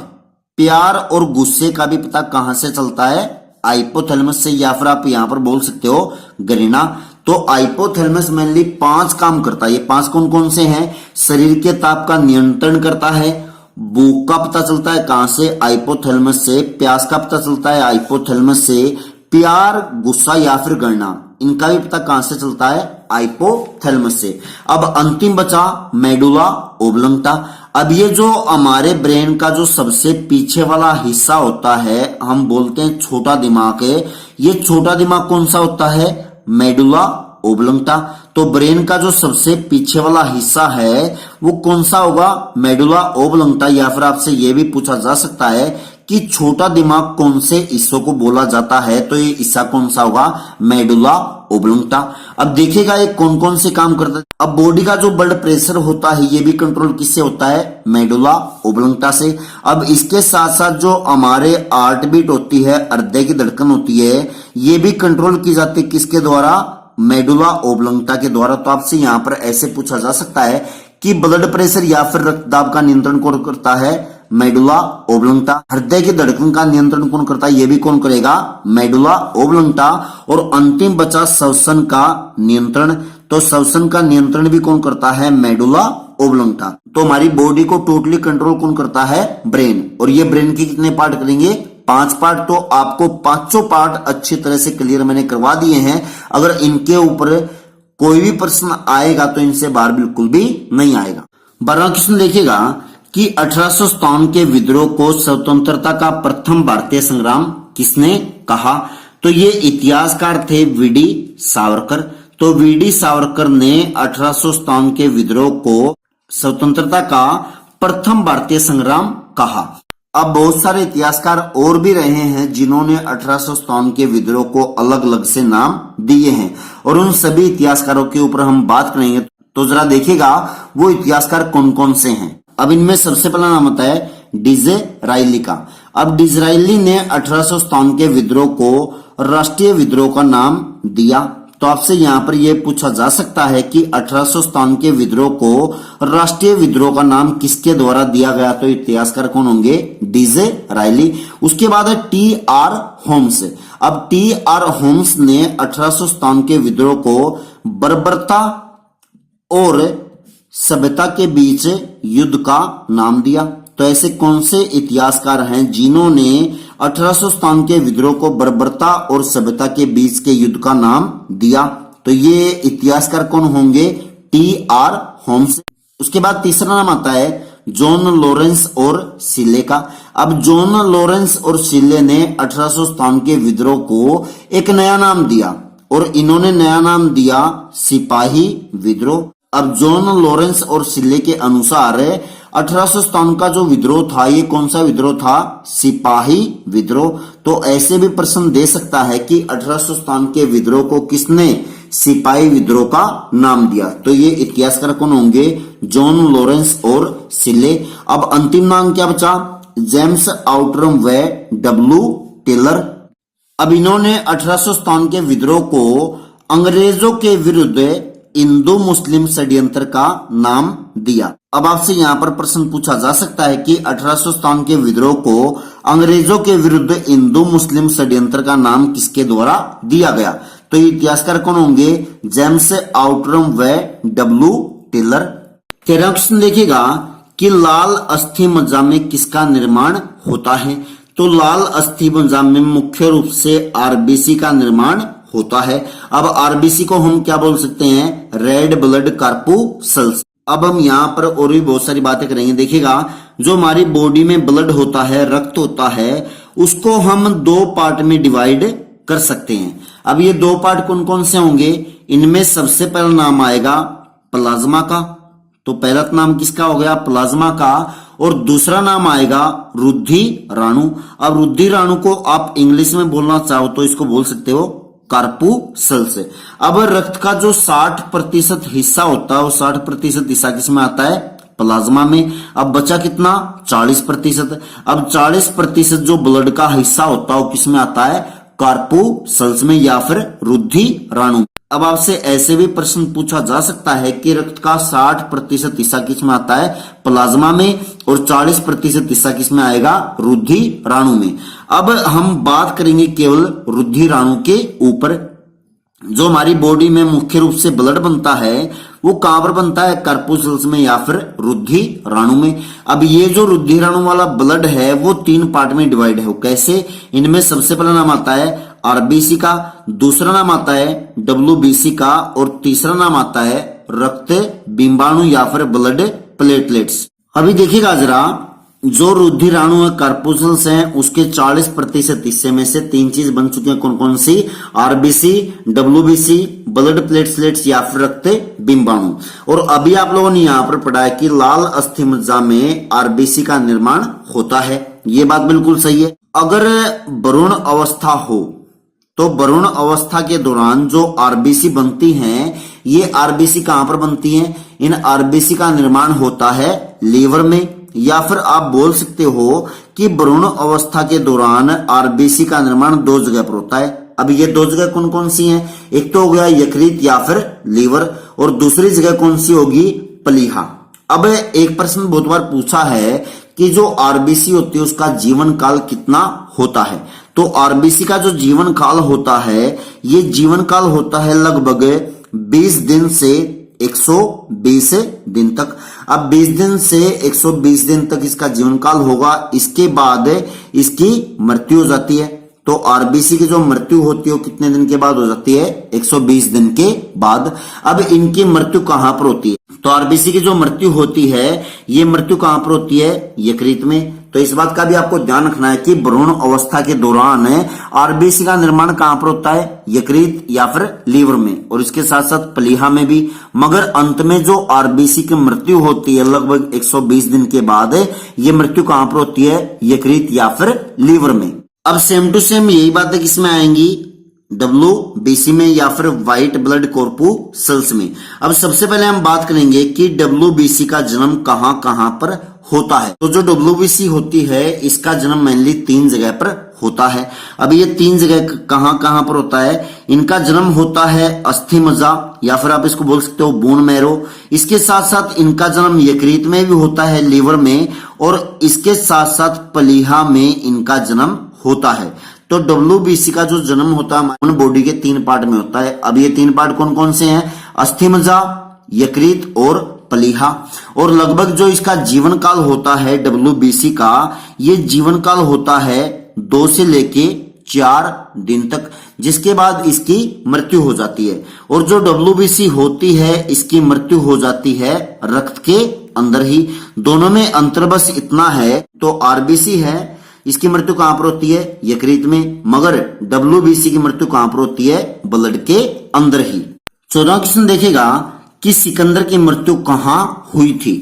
प्यार और गुस्से का भी पता कहां से चलता है? हाइपोथैलेमस से, या फिर आप यहां पर बोल सकते हो घृणा। तो हाइपोथैलेमस मेनली 5 काम करता है। ये 5 कौन कौन से हैं? शरीर के ताप का नियंत्रण करता है, भूख का पता चलता है कहां से? हाइपोथैलेमस से। प्यास का पता चलता है हाइपोथैलेमस से। प्यार, गुस्सा या फिर घृणा, इनका भी पता कहां से चलता है? हाइपोथैलेमस से। अब अंतिम बचा मेडुला ओब्लंगटा। अब ये जो हमारे ब्रेन का जो सबसे पीछे वाला हिस्सा होता है, हम बोलते हैं छोटा दिमाग है। ये छोटा दिमाग कौन सा होता है? मेडुला ओब्लंगटा। तो ब्रेन का जो सबसे पीछे वाला हिस्सा है वो कौन सा होगा? मेडुला ओब्लंगटा। या फिर आपसे ये भी पूछा जा सकता है कि छोटा दिमाग कौन से हिस्सों को बोला जाता है? तो ये हिस्सा कौन सा होगा? मेडुला ओब्लंगटा। अब देखिएगा ये कौन कौन से काम करता है। अब बॉडी का जो ब्लड प्रेशर होता है ये भी कंट्रोल किससे होता है? मेडुला ओब्लंगटा से। अब इसके साथ साथ जो हमारे हार्ट बीट होती है, हृदय की धड़कन होती है, ये भी कंट्रोल की जाती है किसके द्वारा? मेडुला ओब्लंगटा के द्वारा। तो आपसे यहां पर ऐसे पूछा जा सकता है कि ब्लड प्रेशर या फिर रक्तदाब का नियंत्रण कौन करता है? मेडुला ओब्लंगटा। हृदय की धड़कन का नियंत्रण कौन करता है? ये भी कौन करेगा? मेडुला ओब्लंगटा। और अंतिम बचा श्वसन का नियंत्रण। तो श्वसन का नियंत्रण भी कौन करता है? मेडुला ओब्लंगटा। तो हमारी बॉडी को टोटली कंट्रोल कौन करता है? ब्रेन। और ये ब्रेन के कितने पार्ट करेंगे? 5 पार्ट। तो आपको 5 पार्ट अच्छी तरह से क्लियर मैंने करवा दिए हैं। अगर इनके ऊपर कोई भी प्रश्न आएगा तो इनसे बाहर बिल्कुल भी नहीं आएगा। 12वां क्वेश्चन देखिएगा कि 1857 के विद्रोह को स्वतंत्रता का प्रथम भारतीय संग्राम किसने कहा? तो ये इतिहासकार थे वीडी सावरकर। तो वीडी सावरकर ने 1857 के विद्रोह को स्वतंत्रता का प्रथम भारतीय संग्राम कहा। अब बहुत सारे इतिहासकार और भी रहे हैं जिन्होंने 1857 के विद्रोह को अलग अलग से नाम दिए हैं, और उन सभी इतिहासकारों के ऊपर हम बात करेंगे। तो जरा देखिएगा वो इतिहासकार कौन कौन से हैं। अब इनमें सबसे पहला नाम आता है डिज़रायली का। अब डिज़रायली ने 1857 के विद्रोह को राष्ट्रीय विद्रोह का नाम दिया। तो आपसे यहां पर यह पूछा जा सकता है कि 1857 के विद्रोह को राष्ट्रीय विद्रोह का नाम किसके द्वारा दिया गया? तो इतिहासकार कौन होंगे? डिज़रायली। उसके बाद है टी.आर. होम्स। अब टी.आर. होम्स ने 1857 के विद्रोह को बर्बरता और सभ्यता के बीच युद्ध का नाम दिया। तो ऐसे कौन से इतिहासकार हैं जिन्होंने 1857 के विद्रोह को बर्बरता और सभ्यता के बीच के युद्ध का नाम दिया? तो ये इतिहासकार कौन होंगे? टी.आर. होम्स। उसके बाद तीसरा नाम आता है जॉन लॉरेंस और सिले का। अब जॉन लॉरेंस और सिले ने 1857 के विद्रोह को एक नया नाम दिया, और इन्होंने नया नाम दिया सिपाही विद्रोह। अब जॉन लॉरेंस और सिले के अनुसार 1857 का जो विद्रोह था ये कौन सा विद्रोह था? सिपाही विद्रोह। तो ऐसे भी प्रश्न दे सकता है कि 1857 के विद्रोह को किसने सिपाही विद्रोह का नाम दिया? तो ये इतिहासकार कौन होंगे? जॉन लॉरेंस और सिले। अब अंतिम नाम क्या बचा? जेम्स आउटरम व डब्ल्यू टेलर। अब इन्होंने 1857 के विद्रोह को अंग्रेजों के विरुद्ध हिंदू मुस्लिम षड्यंत्र का नाम दिया। अब आपसे यहां पर प्रश्न पूछा जा सकता है कि 1857 के विद्रोह को अंग्रेजों के विरुद्ध हिंदू मुस्लिम षड्यंत्र का नाम किसके द्वारा दिया गया? तो ये इतिहासकार कौन होंगे? जेम्स आउटरम व डब्ल्यू टेलर। 13वां क्वेश्चन देखिएगा कि लाल अस्थि मज्जा में किसका निर्माण होता है? तो लाल अस्थि मज्जा में मुख्य रूप से आरबीसी का निर्माण होता है। अब आरबीसी को हम क्या बोल सकते हैं? Red blood corpuscles. अब हम यहाँ पर और भी बहुत सारी बातें करेंगे। देखिएगा जो हमारी बॉडी में ब्लड होता है, रक्त होता है, उसको हम 2 पार्ट में डिवाइड कर सकते हैं। अब ये 2 पार्ट कौन कौन से होंगे? इनमें सबसे पहला नाम आएगा प्लाज्मा का। तो पहला नाम किसका हो गया? प्लाज्मा का। और दूसरा नाम आएगा रुद्धि राणु। अब रुद्धि राणु को आप इंग्लिश में बोलना चाहो तो इसको बोल सकते हो कार्पुसल्स। अब रक्त का जो 60% हिस्सा होता है वो 60% हिस्सा किसमें आता है? प्लाज्मा में। अब बचा कितना? 40%। अब 40% जो ब्लड का हिस्सा होता है वो किसमें आता है? कार्पुसल्स में या फिर रुद्धि राणु। अब आपसे ऐसे भी प्रश्न पूछा जा सकता है कि रक्त का 60% हिस्सा किसमें आता है? प्लाज्मा में, और 40% हिस्सा किसमें आएगा? रुद्धि राणु में। अब हम बात करेंगे केवल रुद्धि राणु के ऊपर। जो हमारी बॉडी में मुख्य रूप से ब्लड बनता है वो कहां पर बनता है? कार्पुसल्स में या फिर रुद्धि राणु में। अब ये जो रुद्धि राणु वाला ब्लड है वो 3 पार्ट में डिवाइड है। कैसे? इनमें सबसे पहला नाम आता है आरबीसी का, दूसरा नाम आता है डब्ल्यूबीसी का, और तीसरा नाम आता है रक्त बिंबाणु या फिर ब्लड प्लेटलेट्स। अभी देखिएगा जरा, जो रुद्धि राणु है, कार्पुसल्स हैं, उसके 40% हिस्से में से 3 चीज बन चुकी है। कौन कौन सी? आरबीसी, डब्ल्यूबीसी, ब्लड प्लेटलेट्स या फिर रक्त बिंबाणु। और अभी आप लोगों ने यहां पर पढ़ा है कि लाल अस्थि मज्जा में आरबीसी का निर्माण होता है। ये बात बिल्कुल सही है। अगर भ्रूण अवस्था हो तो भ्रूण अवस्था के दौरान जो आरबीसी बनती हैं, ये आरबीसी कहां पर बनती हैं? इन आरबीसी का निर्माण होता है लीवर में, या फिर आप बोल सकते हो कि भ्रूण अवस्था के दौरान आरबीसी का निर्माण 2 जगह पर होता है। अब ये 2 जगह कौन कौन सी हैं? एक तो हो गया यकृत या फिर लीवर, और दूसरी जगह कौन सी होगी? प्लीहा। अब एक प्रश्न बहुत बार पूछा है कि जो आरबीसी होती है उसका जीवन काल कितना होता है? तो आरबीसी का जो जीवन काल होता है, ये जीवन काल होता है लगभग 20 दिन से 120 दिन तक। अब 20 दिन से 120 दिन तक इसका जीवन काल होगा। इसके बाद इसकी मृत्यु हो जाती है। तो आरबीसी की जो मृत्यु होती है वो कितने दिन के बाद हो जाती है? 120 दिन के बाद। अब इनकी मृत्यु कहां पर होती है? तो आरबीसी की जो मृत्यु होती है ये मृत्यु कहां पर होती है? यकृत में। तो इस बात का भी आपको ध्यान रखना है कि भ्रूण अवस्था के दौरान आरबीसी का निर्माण कहां पर होता है? यकृत या फिर लीवर में, और इसके साथ साथ प्लीहा में भी। मगर अंत में जो आरबीसी की मृत्यु होती है लगभग 120 दिन के बाद, ये मृत्यु कहां पर होती है? यकृत या फिर लीवर में। अब सेम टू सेम यही बात है किसमें आएंगी? डब्ल्यूबीसी में या फिर व्हाइट ब्लड कॉर्पुसल्स में। अब सबसे पहले हम बात करेंगे कि डब्ल्यूबीसी का जन्म कहां कहां पर होता है। तो जो डब्ल्यूबीसी होती है इसका जन्म मेनली 3 जगह पर होता है। अब ये 3 जगह कहां कहां पर होता है? इनका जन्म होता है अस्थि मज्जा या फिर आप इसको बोल सकते हो बोन मैरो। इसके साथ साथ इनका जन्म यकृत में भी होता है, लीवर में, और इसके साथ साथ प्लीहा में इनका जन्म होता है। तो डब्ल्यूबीसी का जो जन्म होता है बॉडी के 3 पार्ट में होता है। अब ये 3 पार्ट कौन कौन से हैं? अस्थि मज्जा, यकृत और प्लीहा। और लगभग जो इसका जीवन काल होता है डब्ल्यूबीसी का, ये जीवन काल होता है 2 से लेके 4 दिन तक, जिसके बाद इसकी मृत्यु हो जाती है। और जो डब्ल्यूबीसी होती है इसकी मृत्यु हो जाती है रक्त के अंदर ही। दोनों में अंतर बस इतना है। तो आरबीसी है, इसकी मृत्यु कहां पर होती है? यकृत में, मगर डब्ल्यूबीसी की मृत्यु कहां पर होती है? ब्लड के अंदर ही। 14वां क्वेश्चन देखेगा कि सिकंदर की मृत्यु कहां हुई थी।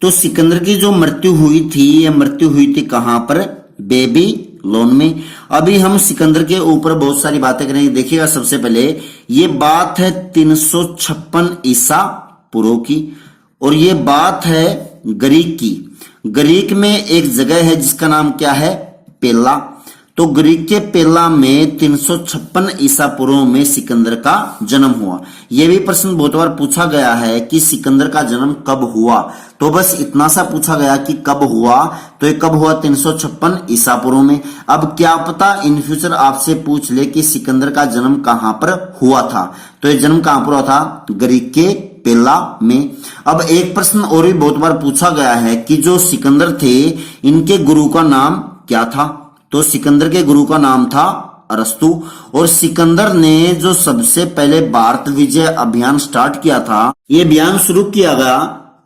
तो सिकंदर की जो मृत्यु हुई थी, यह मृत्यु हुई थी कहां पर? बेबीलोन में। अभी हम सिकंदर के ऊपर बहुत सारी बातें करेंगे। देखिएगा सबसे पहले ये बात है 356 ईसा पूर्व की, और ये बात है ग्रीक की। ग्रीक में एक जगह है जिसका नाम क्या है? पेला। तो ग्रीक के पेला में 356 ईसा पूर्व में सिकंदर का जन्म हुआ। यह भी प्रश्न बहुत बार पूछा गया है कि सिकंदर का जन्म कब हुआ। तो बस इतना सा पूछा गया कि कब हुआ, तो ये कब हुआ? 356 ईसा पूर्व में। अब क्या पता इन फ्यूचर आपसे पूछ ले कि सिकंदर का जन्म कहां पर हुआ था। तो ये जन्म कहां पर हुआ था? ग्रीक के पेला में। अब एक प्रश्न और भी बहुत बार पूछा गया है कि जो सिकंदर थे इनके गुरु का नाम क्या था। तो सिकंदर के गुरु का नाम था अरस्तु। और सिकंदर ने जो सबसे पहले भारत विजय अभियान स्टार्ट किया था, ये अभियान शुरू किया गया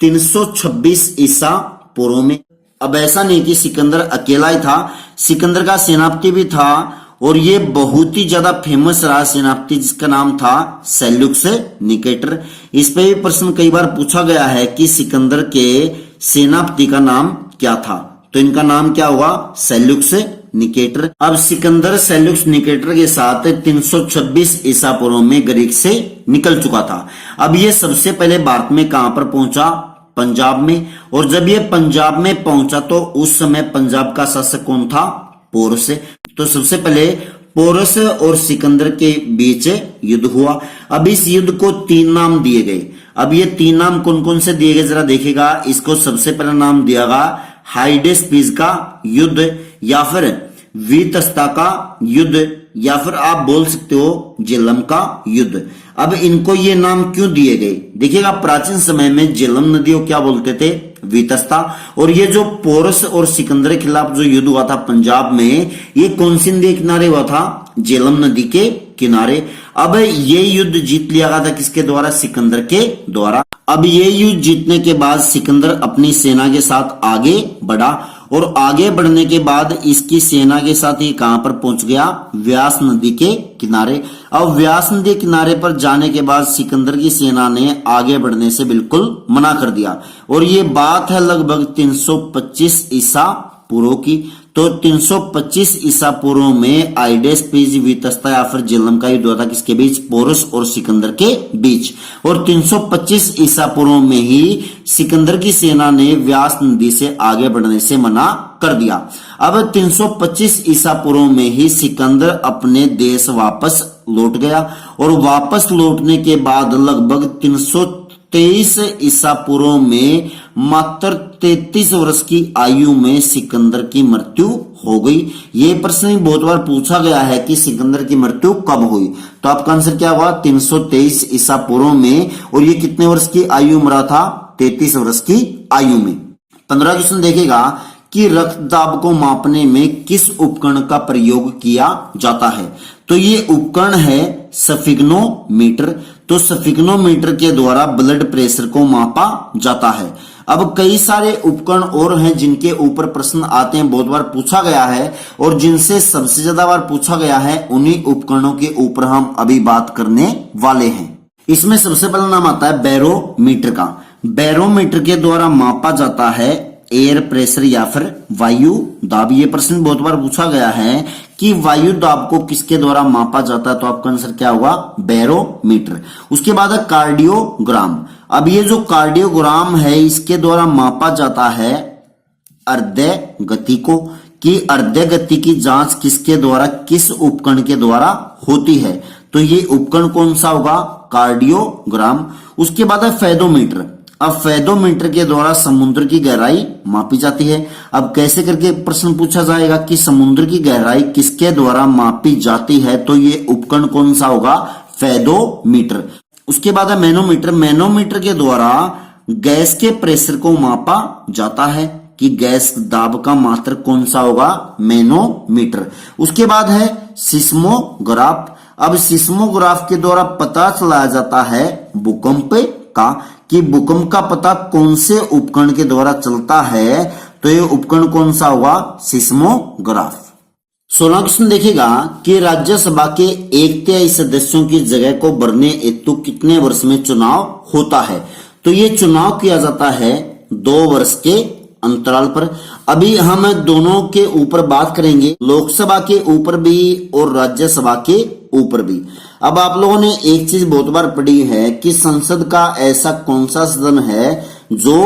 326 ईसा पूर्व में। अब ऐसा नहीं कि सिकंदर अकेला ही था, सिकंदर का सेनापति भी था, और ये बहुत ही ज्यादा फेमस रहा सेनापति, जिसका नाम था सेल्यूकस निकेटर। इस पे भी प्रश्न कई बार पूछा गया है कि सिकंदर के सेनापति का नाम क्या था? तो इनका नाम क्या होगा? Seleucus Nicator. अब सिकंदर सेल्यूकस निकेटर के साथ 326 ईसा पूर्व में ग्रीक से निकल चुका था। अब ये सबसे पहले भारत में कहां पर पहुंचा? पंजाब में। और जब ये पंजाब में पहुंचा तो उस समय पंजाब का शासक कौन था? पोरस। तो सबसे पहले पोरस और सिकंदर के बीच युद्ध हुआ। अब इस युद्ध को 3 नाम दिए गए। अब ये 3 नाम कौन कौन से दिए गए जरा देखिएगा। इसको सबसे पहला नाम दिया गया हाइडेस्पीज का युद्ध, या फिर वीतस्ता का युद्ध, या फिर आप बोल सकते हो झेलम का युद्ध। अब इनको ये नाम क्यों दिए गए? देखिएगा, प्राचीन समय में झेलम नदी को क्या बोलते थे? वीतस्ता। और ये जो पोरस और सिकंदर के खिलाफ जो युद्ध हुआ था पंजाब में, ये कौन सी नदी के किनारे हुआ था? झेलम नदी के किनारे। अब ये युद्ध जीत लिया गया था किसके द्वारा? सिकंदर के द्वारा। अब ये युद्ध जीतने के बाद सिकंदर अपनी सेना के साथ आगे बढ़ा, और आगे बढ़ने के बाद इसकी सेना के साथ ये कहां पर पहुंच गया? व्यास नदी के किनारे। अब व्यास नदी किनारे पर जाने के बाद सिकंदर की सेना ने आगे बढ़ने से बिल्कुल मना कर दिया। और ये बात है लगभग 325 ईसा पूर्व की। तो 325 ईसा पूर्व में आइडेस्पीज वीतस्ता या फिर झेलम का युद्ध हुआ था किसके बीच? पोरस और सिकंदर के बीच। और 325 ईसा पूर्व में ही सिकंदर की सेना ने व्यास नदी से आगे बढ़ने से मना कर दिया। अब 325 ईसा पूर्व में ही सिकंदर अपने देश वापस लौट गया, और वापस लौटने के बाद लगभग 323 ईसा पूर्व में मात्र 33 वर्ष की आयु में सिकंदर की मृत्यु हो गई। ये प्रश्न बहुत बार पूछा गया है कि सिकंदर की मृत्यु कब हुई? तो आपका आंसर क्या हुआ? 323 ईसा पूर्व में। और ये कितने वर्ष की आयु मरा था? 33 वर्ष की आयु में। 15 क्वेश्चन देखेगा कि रक्तदाब को मापने में किस उपकरण का प्रयोग किया जाता है? तो ये उपकरण है स्फिग्नोमीटर। तो स्फिग्नोमीटर के द्वारा ब्लड प्रेशर को मापा जाता है। अब कई सारे उपकरण और हैं जिनके ऊपर प्रश्न आते हैं, बहुत बार पूछा गया है, और जिनसे सबसे ज्यादा बार पूछा गया है उन्हीं उपकरणों के ऊपर हम अभी बात करने वाले हैं। इसमें सबसे पहला नाम आता है बैरोमीटर का। बैरोमीटर के द्वारा मापा जाता है एयर प्रेशर या फिर वायु दाब। ये प्रश्न बहुत बार पूछा गया है कि वायु दाब को किसके द्वारा मापा जाता है? तो आपका आंसर क्या होगा? बैरोमीटर। उसके बाद है कार्डियोग्राम। अब ये जो कार्डियोग्राम है इसके द्वारा मापा जाता है हृदय गति को, कि हृदय गति की जांच किसके द्वारा, किस उपकरण के द्वारा होती है? तो ये उपकरण कौन सा होगा? कार्डियोग्राम। उसके बाद है फेदोमीटर। अब फेदोमीटर के द्वारा समुद्र की गहराई मापी जाती है। अब कैसे करके प्रश्न पूछा जाएगा कि समुद्र की गहराई किसके द्वारा मापी जाती है? तो ये उपकरण कौन सा होगा? फेदोमीटर। उसके बाद है मैनोमीटर। मैनोमीटर के द्वारा गैस के प्रेशर को मापा जाता है, कि गैस दाब का मात्रक कौन सा होगा? मैनोमीटर। उसके बाद है सिस्मोग्राफ। अब सिस्मोग्राफ के द्वारा पता चलाया जाता है भूकंप का, कि भूकंप का पता कौन से उपकरण के द्वारा चलता है? तो ये उपकरण कौन सा होगा? सिस्मोग्राफ। 16 क्वेश्चन देखेगा कि राज्यसभा के 1/3 सदस्यों की जगह को भरने हेतु कितने वर्ष में चुनाव होता है? तो ये चुनाव किया जाता है 2 वर्ष के अंतराल पर। अभी हम दोनों के ऊपर बात करेंगे, लोकसभा के ऊपर भी और राज्यसभा के ऊपर भी। अब आप लोगों ने एक चीज बहुत बार पढ़ी है कि संसद का ऐसा कौन सा सदन है जो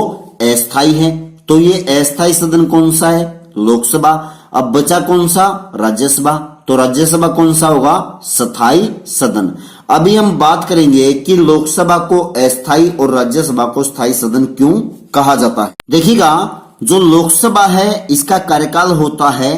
अस्थायी है? तो ये अस्थायी सदन कौन सा है? लोकसभा। अब बचा कौन सा? राज्यसभा। तो राज्यसभा कौन सा होगा? स्थायी सदन। अभी हम बात करेंगे कि लोकसभा को अस्थायी और राज्यसभा को स्थायी सदन क्यों कहा जाता है। देखिएगा, जो लोकसभा है इसका कार्यकाल होता है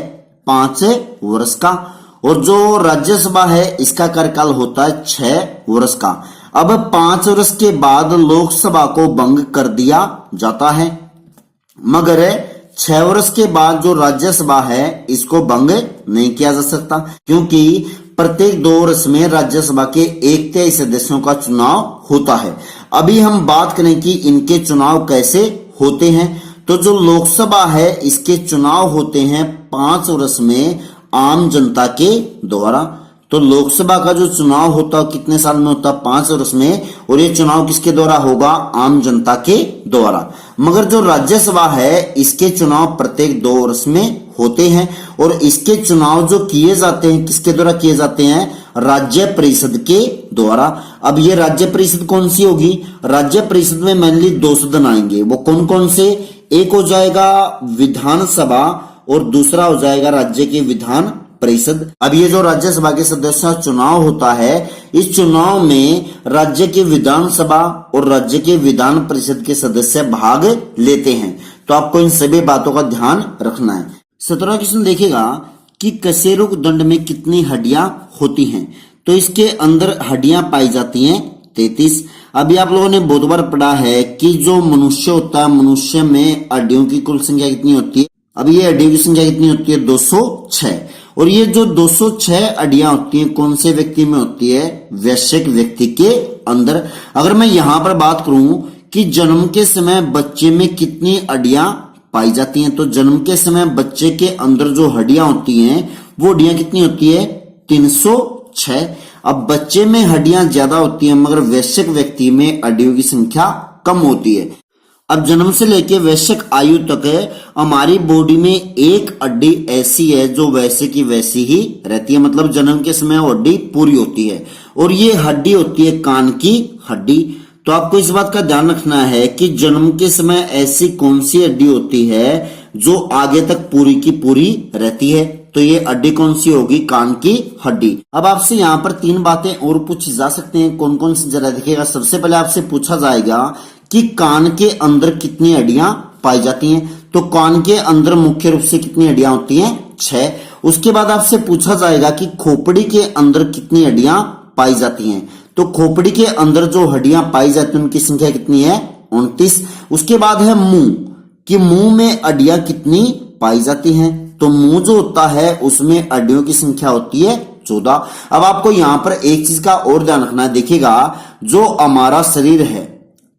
5 वर्ष का, और जो राज्यसभा है इसका कार्यकाल होता है 6 वर्ष का। अब 5 वर्ष के बाद लोकसभा को भंग कर दिया जाता है, मगर 6 वर्ष के बाद जो राज्यसभा है इसको भंग नहीं किया जा सकता, क्योंकि प्रत्येक 2 वर्ष में राज्यसभा के 1/3 सदस्यों का चुनाव होता है। अभी हम बात करें कि इनके चुनाव कैसे होते हैं। तो जो लोकसभा है इसके चुनाव होते हैं 5 वर्ष में आम जनता के द्वारा। तो लोकसभा का जो चुनाव होता है कितने साल में होता है? 5 वर्ष में। और ये चुनाव किसके द्वारा होगा? आम जनता के द्वारा। मगर जो राज्यसभा है इसके चुनाव प्रत्येक 2 वर्ष में होते हैं और इसके चुनाव जो किए जाते हैं किसके द्वारा किए जाते हैं? राज्य परिषद के द्वारा। अब ये राज्य परिषद कौन सी होगी? राज्य परिषद में मेनली 2 सदन आएंगे। वो कौन कौन से? एक हो जाएगा विधानसभा और दूसरा हो जाएगा राज्य के विधान परिषद। अब ये जो राज्यसभा के सदस्य चुनाव होता है इस चुनाव में राज्य के विधानसभा और राज्य के विधान परिषद के सदस्य भाग लेते हैं। तो आपको इन सभी बातों का ध्यान रखना है। 17वां क्वेश्चन देखिएगा कि कशेरुक दंड में कितनी हड्डियां होती हैं? तो इसके अंदर हड्डियां पाई जाती हैं 33। अभी आप लोगों ने बहुत बार पढ़ा है कि जो मनुष्य होता है मनुष्य में हड्डियों की कुल संख्या कितनी होती है? अब ये हड्डियों की संख्या कितनी होती है? 206। और ये जो 206 हड्डियां होती हैं कौन से व्यक्ति में होती है? वयस्क व्यक्ति के अंदर। अगर मैं यहां पर बात करूं कि जन्म के समय बच्चे में कितनी हड्डियां पाई जाती हैं, तो जन्म के समय बच्चे के अंदर जो हड्डियां होती हैं वो हड्डियां कितनी होती है? 306। अब बच्चे में हड्डियां ज्यादा होती हैं मगर वयस्क व्यक्ति में हड्डियों की संख्या कम होती है। अब जन्म से लेके वयस्क आयु तक हमारी बॉडी में एक हड्डी ऐसी है जो वैसे की वैसी ही रहती है, मतलब जन्म के समय वो हड्डी पूरी होती है और ये हड्डी होती है कान की हड्डी। तो आपको इस बात का ध्यान रखना है कि जन्म के समय ऐसी कौन सी हड्डी होती है जो आगे तक पूरी की पूरी रहती है, तो ये हड्डी कौन सी होगी? कान की हड्डी। अब आपसे यहाँ पर 3 बातें और पूछी जा सकती हैं। कौन कौन सी? जरा देखिएगा। सबसे पहले आपसे पूछा जाएगा कि कान के अंदर कितनी हड्डियां पाई जाती हैं? तो कान के अंदर मुख्य रूप से कितनी हड्डियां होती हैं? 6। उसके बाद आपसे पूछा जाएगा कि खोपड़ी के अंदर कितनी हड्डियां पाई जाती हैं? तो खोपड़ी के अंदर जो हड्डियां पाई जाती हैं उनकी संख्या कितनी है? 29। उसके बाद है मुंह, कि मुंह में हड्डियां कितनी पाई जाती हैं? तो मुंह जो होता है उसमें हड्डियों की संख्या होती है 14। अब आपको यहां पर एक चीज का और ध्यान रखना है। देखिएगा, जो हमारा शरीर है,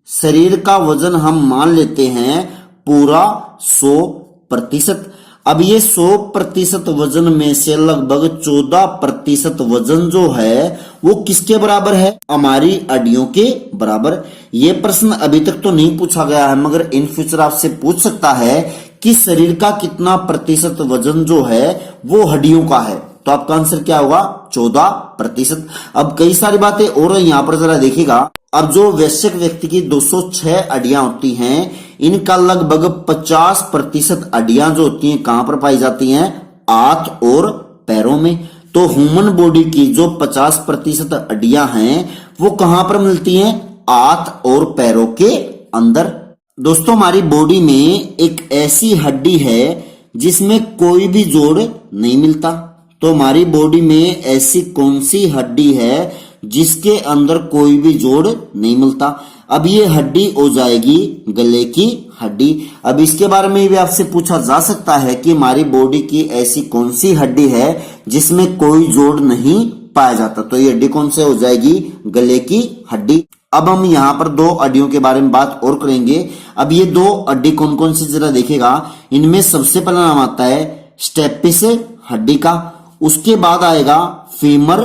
शरीर का वजन हम मान लेते हैं पूरा 100%। अब ये 100% वजन में से लगभग 14% वजन जो है वो किसके बराबर है? हमारी हड्डियों के बराबर। ये प्रश्न अभी तक तो नहीं पूछा गया है मगर इन फ्यूचर आपसे पूछ सकता है कि शरीर का कितना प्रतिशत वजन जो है वो हड्डियों का है, तो आपका आंसर क्या होगा? 14%। अब कई सारी बातें और यहाँ पर जरा देखिएगा। अब जो वयस्क व्यक्ति की 206 हड्डियां होती हैं इनका लगभग 50% हड्डियां जो होती हैं कहां पर पाई जाती हैं? हाथ और पैरों में। तो ह्यूमन बॉडी की जो 50% हड्डियां हैं वो कहां पर मिलती हैं? हाथ और पैरों के अंदर। दोस्तों, हमारी बॉडी में एक ऐसी हड्डी है जिसमें कोई भी जोड़ नहीं मिलता। तो हमारी बॉडी में ऐसी कौन सी हड्डी है जिसके अंदर कोई भी जोड़ नहीं मिलता? अब ये हड्डी हो जाएगी गले की हड्डी। अब इसके बारे में भी आपसे पूछा जा सकता है कि हमारी बॉडी की ऐसी कौन सी हड्डी है जिसमें कोई जोड़ नहीं पाया जाता, तो ये हड्डी कौन से हो जाएगी? गले की हड्डी। अब हम यहाँ पर 2 हड्डियों के बारे में बात और करेंगे। अब ये 2 हड्डी कौन कौन सी जरा देखेगा। इनमें सबसे पहला नाम आता है स्टेपिस हड्डी का, उसके बाद आएगा फीमर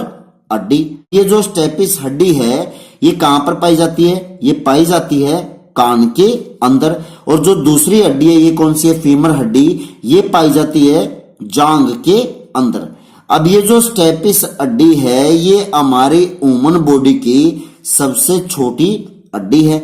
हड्डी। ये जो स्टेपिस हड्डी है ये कहां पर पाई जाती है? ये पाई जाती है कान के अंदर। और जो दूसरी हड्डी है ये कौन सी है? फीमर हड्डी, ये पाई जाती है जांघ के अंदर। अब ये जो स्टेपिस हड्डी है ये हमारी ह्यूमन बॉडी की सबसे छोटी हड्डी है।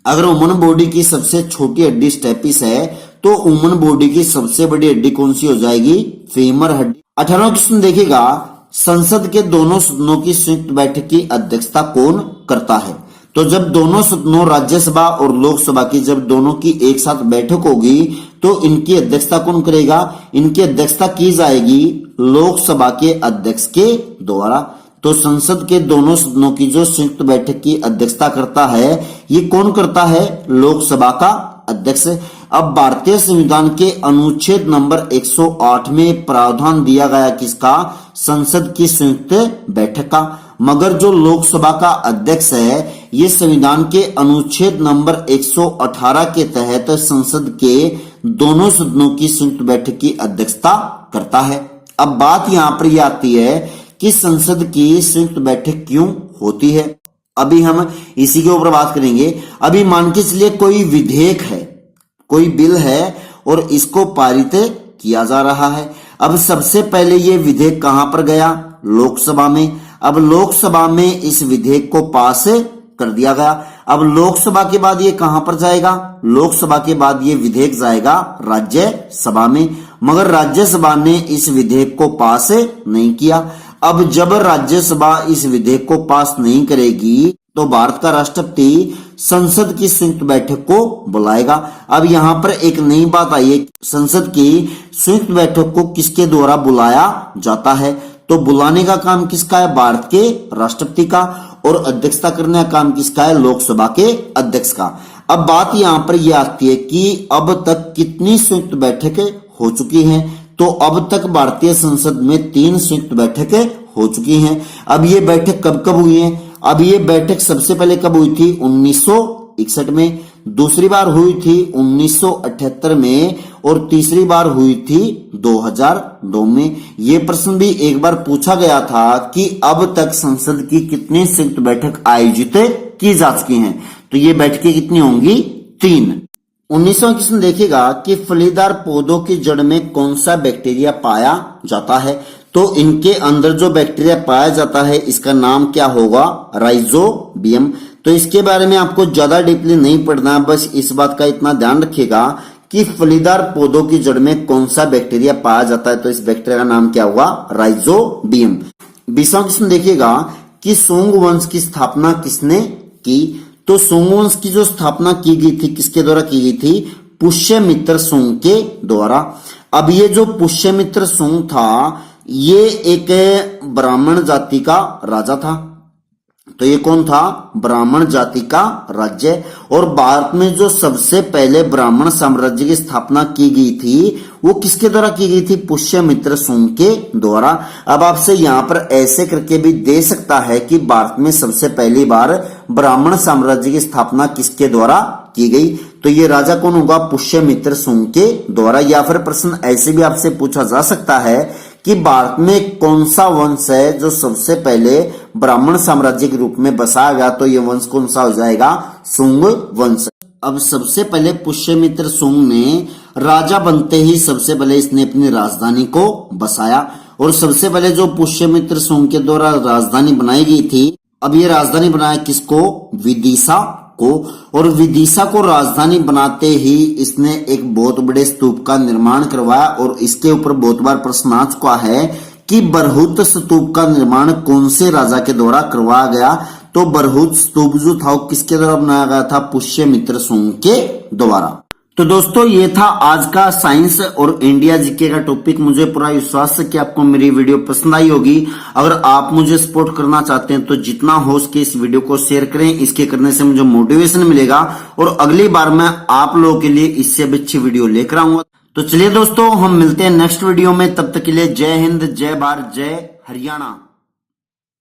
अगर ह्यूमन बॉडी की सबसे छोटी हड्डी स्टेपिस है तो ह्यूमन बॉडी की सबसे बड़ी हड्डी कौन सी हो जाएगी? फीमर हड्डी। 18वां क्वेश्चन देखिएगा, संसद के दोनों सदनों की संयुक्त बैठक की अध्यक्षता कौन करता है? तो जब दोनों सदनों राज्यसभा और लोकसभा की जब दोनों की एक साथ बैठक होगी तो इनकी अध्यक्षता कौन करेगा? इनकी अध्यक्षता की जाएगी लोकसभा के अध्यक्ष के द्वारा। तो संसद के दोनों सदनों की जो संयुक्त बैठक की अध्यक्षता करता है ये कौन करता है? लोकसभा का अध्यक्ष। अब भारतीय संविधान के अनुच्छेद नंबर 108 में प्रावधान दिया गया किसका? संसद की संयुक्त बैठक का। मगर जो लोकसभा का अध्यक्ष है ये संविधान के अनुच्छेद नंबर 118 के तहत संसद के दोनों सदनों की संयुक्त बैठक की अध्यक्षता करता है। अब बात यहाँ पर यह आती है कि संसद की संयुक्त बैठक क्यों होती है। अभी हम इसी के ऊपर बात करेंगे। अभी मान के चलिए कोई विधेयक है, कोई बिल है और इसको पारित किया जा रहा है। अब सबसे पहले ये विधेयक कहां पर गया? लोकसभा में। अब लोकसभा में इस विधेयक को पास कर दिया गया। अब लोकसभा के बाद ये कहां पर जाएगा? लोकसभा के बाद ये विधेयक जाएगा राज्यसभा में, मगर राज्यसभा ने इस विधेयक को पास नहीं किया। अब जब राज्यसभा इस विधेयक को पास नहीं करेगी तो भारत का राष्ट्रपति संसद की संयुक्त बैठक को बुलाएगा। अब यहाँ पर एक नई बात आई है, संसद की संयुक्त बैठक को किसके द्वारा बुलाया जाता है? तो बुलाने का काम किसका है? भारत के राष्ट्रपति का। और अध्यक्षता करने का काम किसका है? लोकसभा के अध्यक्ष का। अब बात यहाँ पर यह आती है कि अब तक कितनी संयुक्त बैठकें हो चुकी हैं? तो अब तक भारतीय संसद में 3 संयुक्त बैठकें हो चुकी हैं। अब ये बैठक कब कब हुई है? अब ये बैठक सबसे पहले कब हुई थी? 1961 में, दूसरी बार हुई थी 1978 में और तीसरी बार हुई थी 2002 में। ये प्रश्न भी एक बार पूछा गया था कि अब तक संसद की कितनी संयुक्त बैठक आयोजित की जा चुकी हैं। तो ये बैठकें कितनी होंगी? 3। 19वां क्वेश्चन देखिएगा कि फलीदार पौधों की जड़ में कौन सा बैक्टीरिया पाया जाता है? तो इनके अंदर जो बैक्टीरिया पाया जाता है इसका नाम क्या होगा? राइजोबियम। तो इसके बारे में आपको ज्यादा डीपली नहीं पढ़ना, बस इस बात का इतना ध्यान रखिएगा कि फलीदार पौधों की जड़ में कौन सा बैक्टीरिया पाया जाता है। तो इस बैक्टीरिया का नाम क्या होगा? राइजोबियम। 20वां क्वेश्चन देखिएगा कि सुंग वंश की स्थापना किसने की? तो सुंग वंश की जो स्थापना की गई थी किसके द्वारा की गई थी? पुष्यमित्र सुंग के द्वारा। अब ये जो पुष्यमित्र सुंग था ये एक ब्राह्मण जाति का राजा था। तो ये कौन था? ब्राह्मण जाति का राज्य। और भारत में जो सबसे पहले ब्राह्मण साम्राज्य की स्थापना की गई थी वो किसके द्वारा की गई थी? पुष्यमित्र सुंग के द्वारा। अब आपसे यहाँ पर ऐसे करके भी दे सकता है कि भारत में सबसे पहली बार ब्राह्मण साम्राज्य की स्थापना किसके द्वारा की गई? तो ये राजा कौन होगा? पुष्यमित्र सुंग के द्वारा। या फिर प्रश्न ऐसे भी आपसे पूछा जा सकता है कि भारत में कौन सा वंश है जो सबसे पहले ब्राह्मण साम्राज्य के रूप में बसाया गया? तो ये वंश कौन सा हो जाएगा? सुंग वंश। अब सबसे पहले पुष्यमित्र सुंग ने राजा बनते ही सबसे पहले इसने अपनी राजधानी को बसाया। और सबसे पहले जो पुष्यमित्र सुंग के द्वारा राजधानी बनाई गई थी, अब ये राजधानी बनाया किसको? विदिशा को। और विदिशा को राजधानी बनाते ही इसने एक बहुत बड़े स्तूप का निर्माण करवाया। और इसके ऊपर बहुत बार प्रश्न आ चुका है कि बरहुत स्तूप का निर्माण कौन से राजा के द्वारा करवाया गया? तो बरहुत स्तूप जो था वो किसके द्वारा बनाया गया था? पुष्यमित्र सुंग के द्वारा। तो दोस्तों ये था आज का साइंस और इंडिया जीके का टॉपिक। मुझे पूरा विश्वास है कि आपको मेरी वीडियो पसंद आई होगी। अगर आप मुझे सपोर्ट करना चाहते हैं तो जितना हो सके इस वीडियो को शेयर करें। इसके करने से मुझे मोटिवेशन मिलेगा और अगली बार मैं आप लोगों के लिए इससे भी अच्छी वीडियो लेकर आऊंगा। तो चलिए दोस्तों हम मिलते हैं नेक्स्ट वीडियो में। तब तक के लिए जय हिंद, जय भारत, जय हरियाणा।